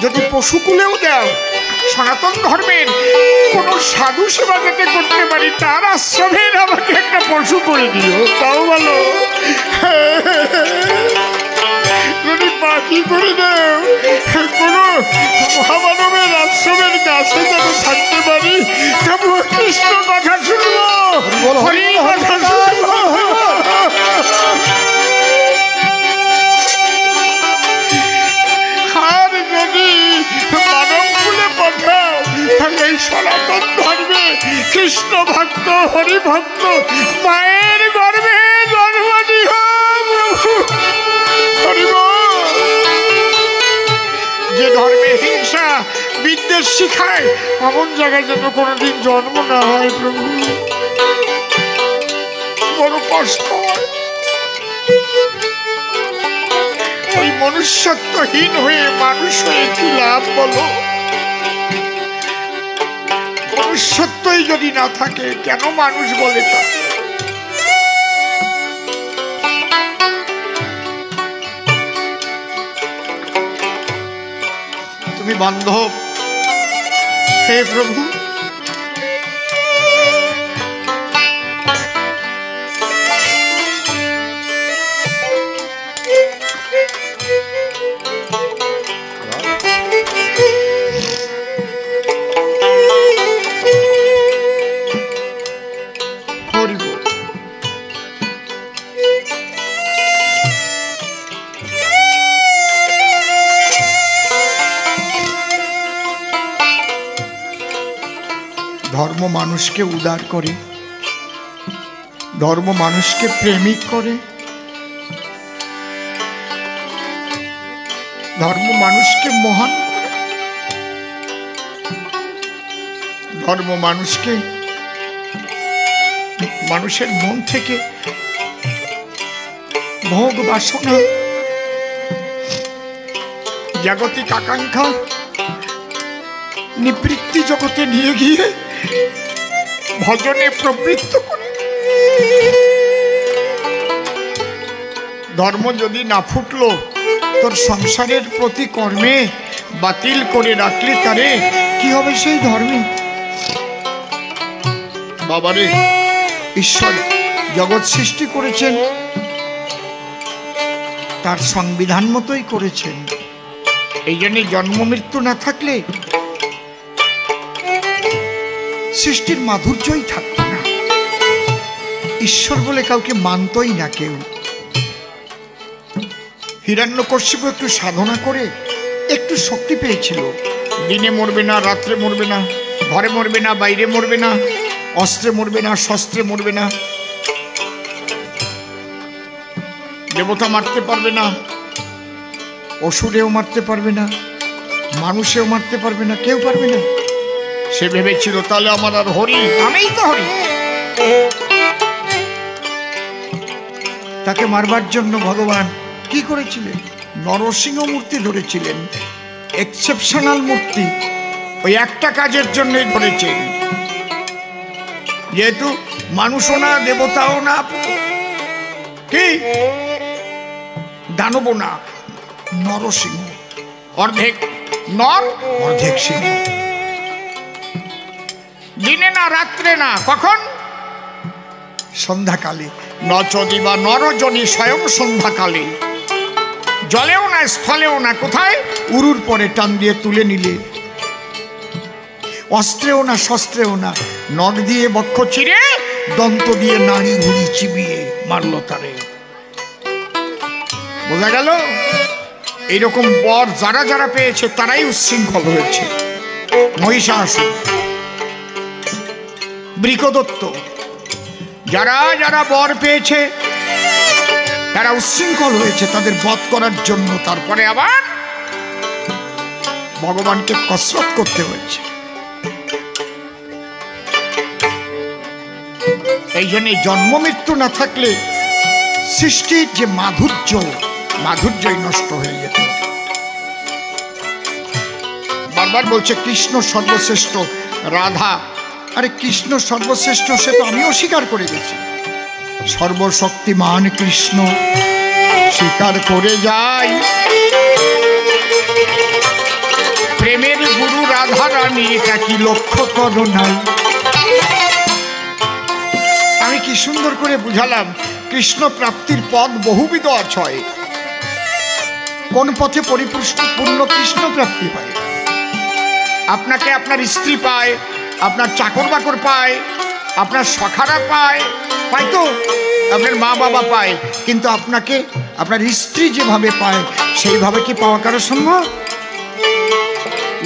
যদি পশুকুলেও দাও, সনাতন ধর্মের কোন সাধু সেবা যাতে করতে পারি, তার আশ্রমের আমাকে একটা পশু করে দিও, তাও ভালো। যদি বাকি করে দাও, কোন মহামানবের আশ্রমের কাছে যেন থাকতে পারি, তবু কৃষ্ণ কথা শুনবো, হরি কথা শুনবো। আর যদি মানব কুলে পাঠাও, তাহলে এই সনাতন ধর্মে কৃষ্ণ ভক্ত, হরি ভক্ত মায়ের গর্ভে জন্ম দিও প্রভু। যে ধর্মে হিংসা বিদ্বেষ শিখায়, এমন জায়গায় যেন কোনোদিন জন্ম না হয় প্রভু, বড় কষ্ট হয়। ওই মনুষ্যত্বহীন হয়ে মানুষ হয়ে কি লাভ বলো? মনুষ্যত্বই যদি না থাকে, কেন মানুষ বলে তা? তুমি বান্ধব, হে প্রভু, ধর্ম মানুষকে উদার করে, ধর্ম মানুষকে প্রেমিক করে, ধর্ম মানুষকে মহান করে, ধর্ম মানুষকে মানুষের মন থেকে ভোগ বাসনা, জাগতিক আকাঙ্ক্ষা নিবৃত্তি জগতে নিয়ে গিয়ে ভজনে প্রবৃত্ত করে। ধর্ম যদি না ফুটলো, তোর সংসারের প্রতি কর্মে বাতিল করে রাখলে তারে কি হবে সেই ধর্মে? বাবারে, ঈশ্বর জগৎ সৃষ্টি করেছেন, তার সংবিধান মতোই করেছেন। এই জন্য জন্ম মৃত্যু না থাকলে সৃষ্টির মাধুর্যই থাকতো না, ঈশ্বর বলে কাউকে মানতই না কেউ। হিরণ্যকশিপু একটু সাধনা করে একটু শক্তি পেয়েছিল, দিনে মরবে না, রাত্রে মরবে না, ঘরে মরবে না, বাইরে মরবে না, অস্ত্রে মরবে না, শস্ত্রে মরবে না, দেবতা মারতে পারবে না, অসুরেও মারতে পারবে না, মানুষেও মারতে পারবে না, কেউ পারবে না। সে ভেবেছিল তাহলে আমার আর হরি, আমিই তো হরি। তাকে মারবার জন্য ভগবান কি করেছিলেন? নরসিংহ মূর্তি ধরেছিলেন, এক্সেপশনাল মূর্তি। ওই একটা কাজের জন্যই ধরেছেন, যেহেতু মানুষও না, দেবতাও না, কি দানব না, নরসিংহ, অর্ধেক নর অর্ধেক সিংহ। দিনে না, রাত্রে না, কখন? সন্ধ্যাকালে। নচদি বা নরজনী স্বয়ং সন্ধ্যাকালে, জলেও না, স্থলেও না, কোথায়? উরুর পরে টান দিয়ে তুলে নিলে, অস্ত্রেও না, শস্ত্রেও না, নখ দিয়ে বক্ষ চিরে, দন্ত দিয়ে নাড়ি ঘুড়ি চিবিয়ে মারল তারে। বোঝা গেল? এইরকম বর যারা যারা পেয়েছে তারাই উচ্ছৃঙ্খল হয়েছে। মহিষাসুর, বৃকদত্ত, যারা যারা বর পেয়েছে তারা উচ্ছৃঙ্খল হয়েছে তাদের বধ করার জন্য। তারপরে আবার ভগবানকে কসরত করতে হয়েছে। এই জন্য জন্ম মৃত্যু না থাকলে সৃষ্টির যে মাধুর্যই নষ্ট হয়ে যেত। বারবার বলছে কৃষ্ণ সর্বশ্রেষ্ঠ, রাধা। আরে কৃষ্ণ সর্বশ্রেষ্ঠ সে তো আমিও স্বীকার করে গেছি। সর্বশক্তিমান কৃষ্ণ স্বীকার করে যাই, প্রেমের গুরু রাধা রানী এটা কি লক্ষ্য করো নাই। আমি কি সুন্দর করে বুঝালাম, কৃষ্ণ প্রাপ্তির পথ বহুবিধ আছে। কোন পথে পরিপূর্ণ কৃষ্ণ প্রাপ্তি হয়? আপনাকে আপনার স্ত্রী পায়, আপনার চাকর বাকর পায়, আপনার সখারা পায়, পায় তো, আপনার মা বাবা পায়, কিন্তু আপনাকে আপনার স্ত্রী যেভাবে পায় সেইভাবে কি পাওয়া কারো সম্ভব?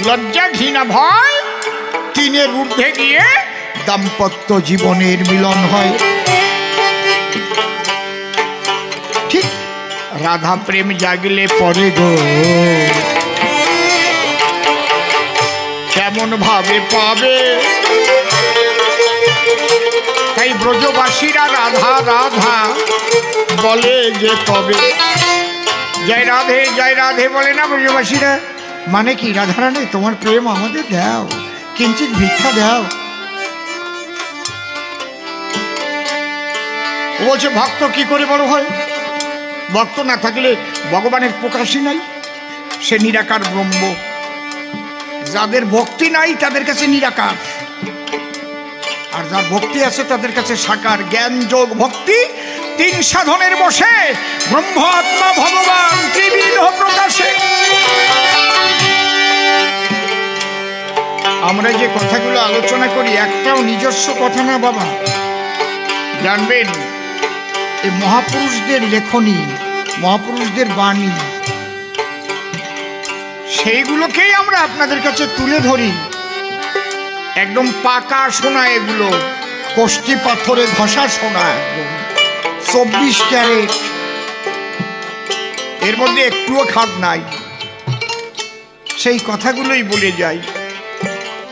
লজ্জা ঘৃণা ভয় তিনের ঊর্ধ্বে গিয়ে দাম্পত্য জীবনের মিলন হয়। ঠিক রাধা প্রেম জাগলে পরে গো কেমন ভাবে পাবে। তাই ব্রজবাসীরা রাধা রাধা বলে যে কবে। জয় রাধে বলে না ব্রজবাসীরা। মানে কি? রাধারানী তোমার প্রেম আমাদের দাও, কিঞ্চিৎ ভিক্ষা দাও। ও বলছে ভক্ত কি করে বড় হয়? ভক্ত না থাকলে ভগবানের প্রকাশই নাই, সে নিরাকার ব্রহ্ম। যাদের ভক্তি নাই তাদের কাছে নিরাকার, আর যার ভক্তি আছে তাদের কাছে সাকার। জ্ঞান যোগ ভক্তি তিন সাধনের বসে ব্রহ্ম আত্মা ভগবান ত্রিবিধ প্রকাশে। আমরা যে কথাগুলো আলোচনা করি একটাও নিজস্ব কথা না বাবা, জানবেন এই মহাপুরুষদের লেখনী, মহাপুরুষদের বাণী, সেইগুলোকেই আমরা আপনাদের কাছে তুলে ধরি। একদম পাকা সোনা, এগুলো কষ্টি পাথরে ঘষা সোনা, একদম 24 ক্যারেট, এর মধ্যে একটুও খাদ নাই। সেই কথাগুলোই বলে যাই।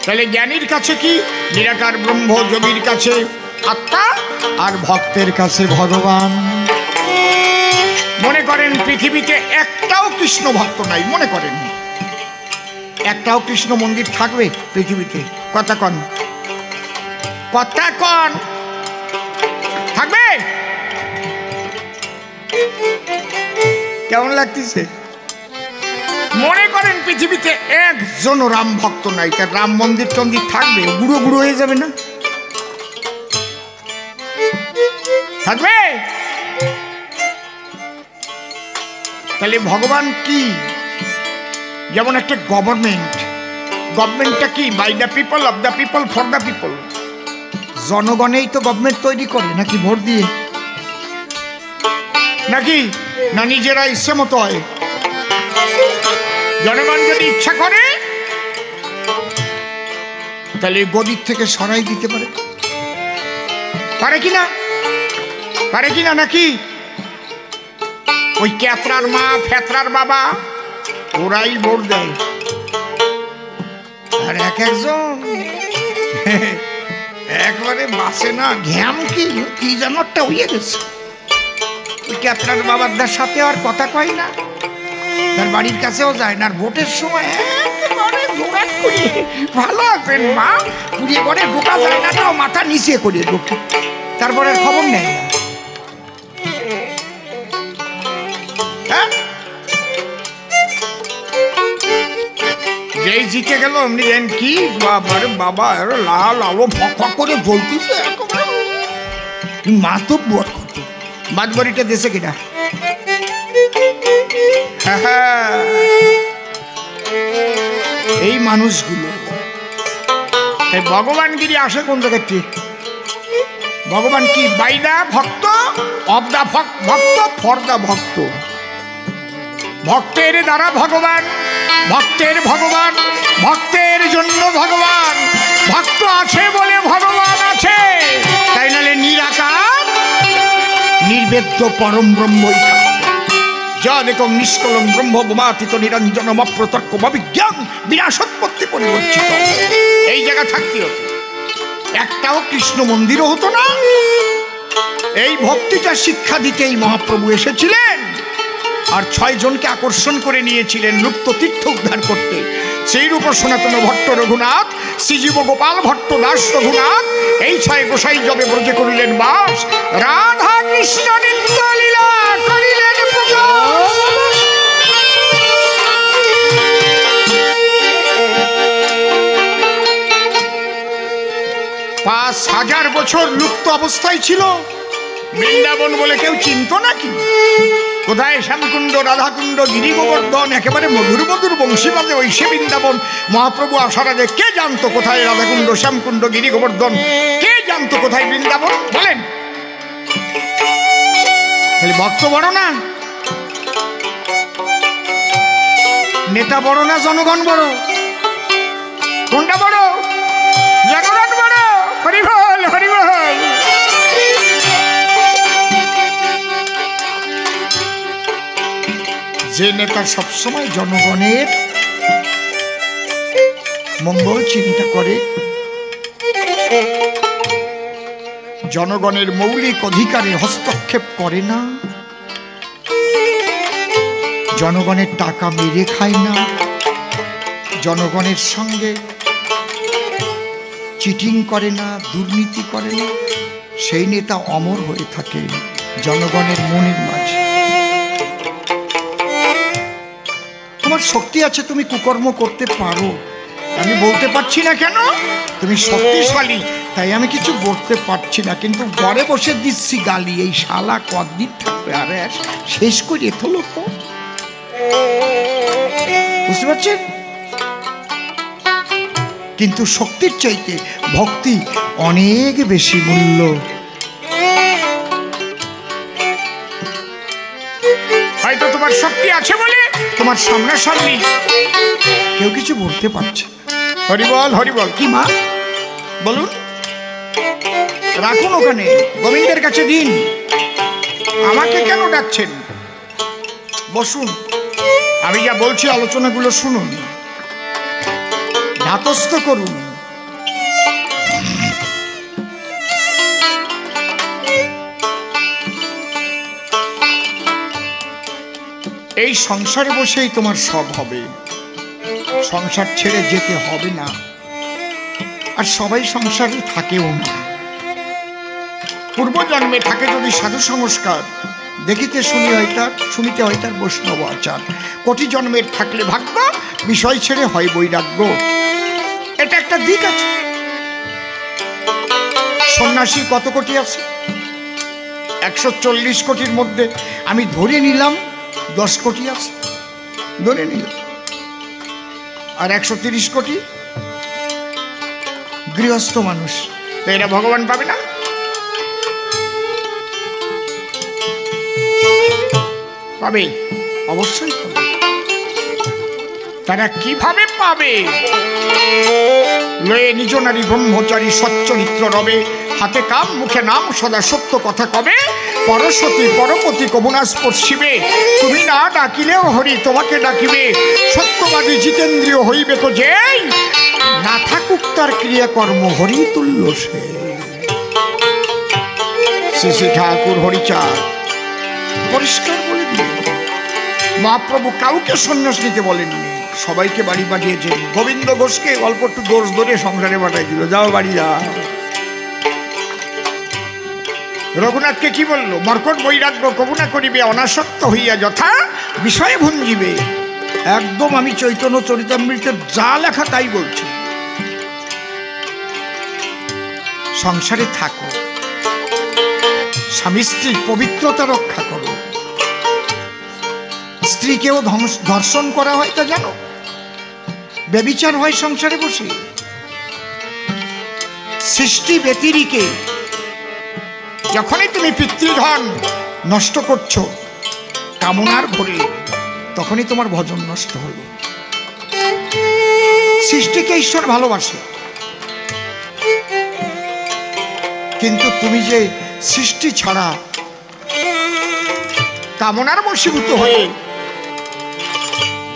তাহলে জ্ঞানীর কাছে কি? নিরাকার ব্রহ্ম, যোগীর কাছে আত্মা, আর ভক্তের কাছে ভগবান। মনে করেন পৃথিবীতে একটাও কৃষ্ণ ভক্ত নাই, মনে করেন একটাও কৃষ্ণ মন্দির থাকবে পৃথিবীতে? কথা কন, কথা কন, থাকবে? কেমন লাগতেছে? মনে করেন পৃথিবীতে একজন রাম ভক্ত নাই, তার রাম মন্দির টন্দির থাকবে? বুড়ো বুড়ো হয়ে যাবে না? থাকবে? তাহলে ভগবান কি? যেমন একটা গভর্নমেন্টটা কি? By the people, of the people, for the people. জনগণেই তো গভর্নমেন্ট তৈরি করে, নাকি ভোট দিয়ে? নাকি না নিজেরা ইচ্ছে মতো হয়? জনগণ যদি ইচ্ছা করে তাহলে গদির থেকে সরাই দিতে পারে, পারে কিনা? পারে কিনা? নাকি ওই ক্যাতরার মা ফেতরার বাবা ওরাই ভোট দেয়? আর একজন একবারে বাসে না, ঘ্যাম কি যেন একটা হয়ে গেছে। ওই ক্যাতরার বাবার সাথে আর কথা কয় না, তার বাড়ির কাছেও যায় না। আর ভোটের সময় একেবারে জোরাট করিয়ে, ভালো আছেন মা, কুড়িয়ে করে ঢোকা যায় না, তাও মাথা নিচে করিয়ে ঢোকে, তারপরে খবর নেয় না। হ্যাঁ, যেই জিতে গেল এমনি দেন কি বাবারে বাবা, লাল আলো ফক ফক করে জ্বলতেছে, মা তো বট করতো। বাদবাড়িটা দেশে কিনা? এই মানুষগুলো। তাই ভগবানগিরি আসে কোন জায়গায়? ভগবান কি? বাই দা ভক্ত, অব দা ভক্ত, ফর দা ভক্ত। ভক্তের দ্বারা ভগবান, ভক্তের ভগবান, ভক্তের জন্য ভগবান। ভক্ত আছে বলে ভগবান আছে, তাই নাহলে নিরাকার নির্বেদ্য পরম ব্রহ্মই থাকত। যাদেকং নিষ্কলং ব্রহ্ম বোমাতীত নিরঞ্জনম অপ্রতর্কম অবিজ্ঞান বিনাশোৎপত্তি পরিবর্তিত। এই জায়গা থাকতে হতো, একটাও কৃষ্ণ মন্দিরও হতো না। এই ভক্তিটা শিক্ষা দিতেই মহাপ্রভু এসেছিলেন, আর 6 জনকে আকর্ষণ করে নিয়েছিলেন লুপ্ত তীর্থ উদ্ধার করতে। সেই রূপ সনাতন ভট্ট রঘুনাথ, শ্রীজীব গোপাল ভট্ট দাস রঘুনাথ, এই 6 গোসাই জবে ব্রজে করিলেন বাস। রাধা কৃষ্ণ নিত্য লীলা করিলেন প্রকাশ। 5000 বছর লুপ্ত অবস্থায় ছিল। বৃন্দাবন বলে কেউ চিনত নাকি? কোথায় শ্যামকুণ্ড, রাধাকুণ্ড, গিরি গোবর্ধন, একেবারে মধুর মধুর বংশীবাদে ওই সে বৃন্দাবন। মহাপ্রভু আসার আগে কে জানতো কোথায় রাধাকুণ্ড, শ্যামকুণ্ড, গিরি গোবর্ধন? কে জানতো কোথায় বৃন্দাবন? বলেন। তাহলে ভক্ত বড় না, নেতা বড় না জনগণ বড়? কোনটা বড়? জনগণ বড়। হরিবল হরিবল। যে নেতা সবসময় জনগণের মঙ্গল চিন্তা করে, জনগণের মৌলিক অধিকারে হস্তক্ষেপ করে না, জনগণের টাকা মেরে খায় না, জনগণের সঙ্গে চিটিং করে না, দুর্নীতি করে না, সেই নেতা অমর হয়ে থাকে জনগণের মনের মাঝে। তোমার শক্তি আছে, তুমি কুকর্ম করতে পারো, আমি বলতে পারছি না কেন? তুমি শক্তিশালী, তাই আমি কিছু বলতে পারছি না, কিন্তু ঘরে বসে দিচ্ছি গালি। এই শালা কদিন থাকবে, আরে শেষ করে তোলো তো। বুঝতে পারছেন? কিন্তু শক্তির চাইতে ভক্তি অনেক বেশি মূল্য। হয়তো তোমার শক্তি আছে বলে তোমার সামনাসামনি কেউ কিছু বলতে পারছে। হরিবল হরিবল। কি মা বলুন? রাখুন ওখানে, গোবিন্দের কাছে দিন। আমাকে কেন ডাকছেন? বসুন, আমি যা বলছি আলোচনাগুলো শুনুন, ধাতস্থ করুন। এই সংসারে বসেই তোমার সব হবে, সংসার ছেড়ে যেতে হবে না। আর সবাই সংসারে থাকেও না। পূর্বজন্মে থাকে যদি সাধু সংস্কার, দেখিতে শুনিতে হয় তার বৈষ্ণব আচার। কোটি জন্মের থাকলে ভাগ্য, বিষয় ছেড়ে হয় বৈরাগ্য। এটা একটা দিক আছে। সন্ন্যাসী কত কোটি আছে? 140 কোটির মধ্যে আমি ধরে নিলাম 10 কোটি আছে, ধরে নিলাম। আর 130 কোটি গৃহস্থ মানুষ। তো এরা ভগবান পাবে না? পাবে, অবশ্যই পাবে। তারা কিভাবে পাবে? লয়ে নিজ নারী ব্রহ্মচারী সচ্চরিত্র রবে, হাতে কাম মুখে নাম সদা সত্য কথা কবে, পরশতী পরপতি কবুনা স্পর্শিবে, তুমি না ডাকিলেও হরি তোমাকে ডাকিবে, সত্যবাদী জিতেন্দ্রীয় হইবে তো যেই, না থাকুক তার ক্রিয়াকর্ম হরি তুল্য সে। শ্রী শ্রী ঠাকুর হরিচাঁদ পরিষ্কার বলে দিলেন। মহাপ্রভু কাউকে সন্ন্যাস নিতে বলেননি, সবাইকে বাড়ি পাঠিয়েছেন। গোবিন্দ ঘোষকে অল্প একটু দোষ ধরে সংসারে পাঠাই দিল, যাও বাড়ি যাও। রঘুনাথকে কি বললো? মর্কট বৈরাগ্য কবুনা করিবে, অনাসক্ত হইয়া যথা বিষয়ে ভঞ্জিবে। একদম আমি চৈতন্য চরিতামৃতের যা লেখা তাই বলছি। সংসারে থাকো, স্বামী স্ত্রীর পবিত্রতা রক্ষা করো। স্ত্রীকেও ধর্ষণ করা হয় তা জানো? ব্যভিচার হয় সংসারে বসে। সৃষ্টি ব্যতিরিকে যখনই তুমি পিতৃধন নষ্ট করছো কামনার ঘরে, তখনই তোমার ভজন নষ্ট হলো। সৃষ্টিকে ঈশ্বর ভালোবাসে, কিন্তু তুমি যে সৃষ্টি ছাড়া কামনার বশীভূত হয়ে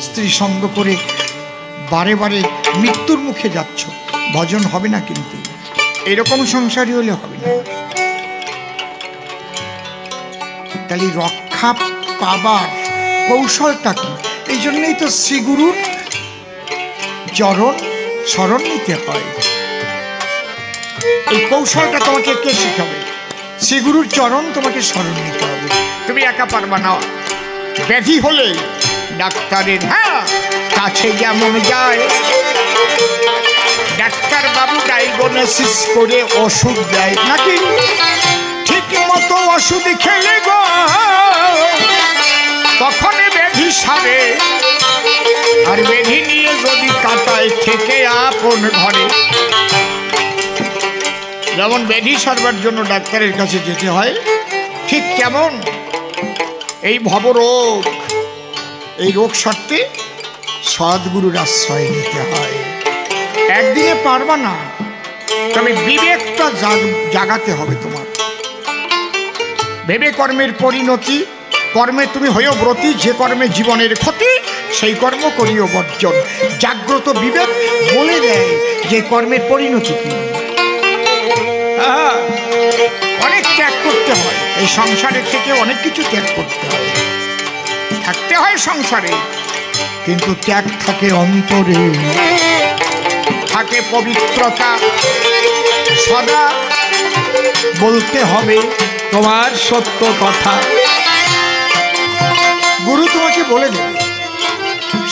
স্ত্রী সঙ্গ করে বারে বারে মৃত্যুর মুখে যাচ্ছ, ভজন হবে না। কিন্তু এরকম সংসারী হলে হবে না। তাহলে রক্ষা পাবার কৌশলটা কি? এই জন্যই তো শ্রীগুরুর চরণ শরণ নিতে হয়। এই কৌশলটা তোমাকে কে শিখাবে? শ্রীগুরুর চরণ তোমাকে শরণ নিতে হবে। তুমি একা পারবা না। ব্যাধি হলে ডাক্তারের কাছে যেমন যায়, ডাক্তার বাবু ডায়াগনোসিস করে ওষুধ দেয় নাকি? ঠিক মতো ওষুধ খেলে গো তখন ব্যাধি সারে। আর ব্যাধি নিয়ে যদি কাটায় থেকে আপন ঘরে, যেমন ব্যাধি সারবার জন্য ডাক্তারের কাছে যেতে হয়, ঠিক কেমন এই ভবরোগ, এই রোগ সারতে সদ্গুরুর আশ্রয় নিতে হয়। একদিনে পারবা না, তবে বিবেকটা জাগাতে হবে তোমার। ভেবে কর্মের পরিণতি, কর্মে তুমি হয়েও ব্রতী, যে কর্মে জীবনের ক্ষতি সেই কর্ম করিও বর্জন। জাগ্রত বিবেক বলে দেয় যে কর্মের পরিণতি কি। অনেক ত্যাগ করতে হয়, এই সংসারে থেকে অনেক কিছু ত্যাগ করতে হয়, থাকতে হয় সংসারে, কিন্তু ত্যাগ থাকে অন্তরে, থাকে পবিত্রতা। সদা বলতে হবে তোমার সত্য কথা। গুরু তোমাকে বলে দেবে,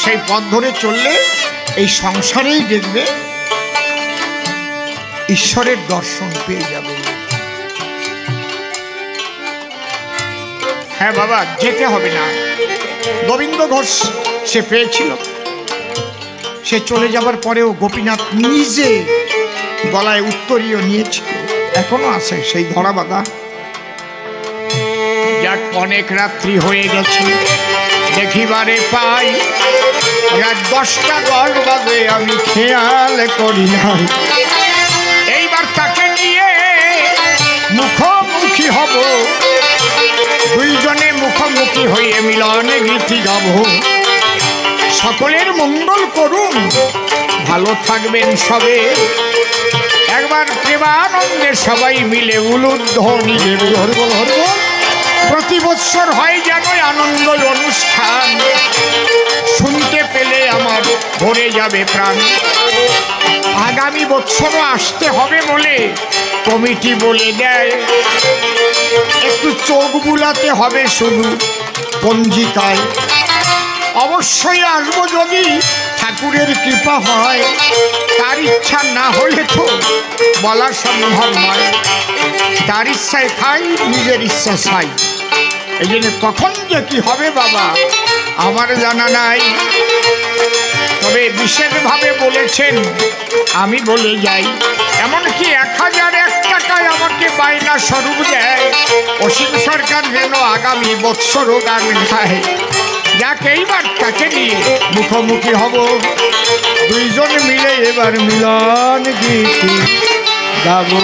সেই পথ ধরে চললে এই সংসারেই দেখবে ঈশ্বরের দর্শন পেয়ে যাবে। হ্যাঁ বাবা, যেতে হবে না। গোবিন্দ ঘোষ সে পেয়েছিল, সে চলে যাবার পরেও গোপীনাথ নিজে গলায় উত্তরীয় নিয়েছিল, এখনো আছে সেই ধরা বাঁধা। যাক, অনেক রাত্রি হয়ে গেছে, দেখিবারে পাই রাত 10টা 10 বাজে, আমি খেয়াল করি নাই। এইবার তাকে নিয়ে মুখোমুখি হব, দুইজনে মুখোমুখি হয়ে মিলনে গীতি গাব। সকলের মঙ্গল করুন, ভালো থাকবেন সবে। একবার প্রেমানন্দে সবাই মিলে উলুধ্বনি দেবে হরিবল হরিবল। প্রতি বৎসর হয় যেন আনন্দ অনুষ্ঠান, শুনতে পেলে আমার ভরে যাবে প্রাণ। আগামী বৎসরও আসতে হবে বলে কমিটি বলে দেয়, একটু চোখ বুলাতে হবে শুধু পঞ্জিকায়। অবশ্যই আসবো যদি ঠাকুরের কৃপা হয়, তার ইচ্ছা না হলে তো বলা সম্ভব নয়। তার ইচ্ছায় খাই, নিজের ইচ্ছা চাই। এই জন্য কখন যে কি হবে বাবা আমার জানা নাই, তবে বিশেষভাবে বলেছেন আমি বলে যাই। এমনকি 1001 টাকায় আমাকে বায়না স্বরূপ দেয় অসীম সরকার যেন আগামী বৎসরও গান গায়। যাক, এইবার তাকে নিয়ে মুখোমুখি হব, দুইজন মিলে এবার মিলন গীতি গাবো।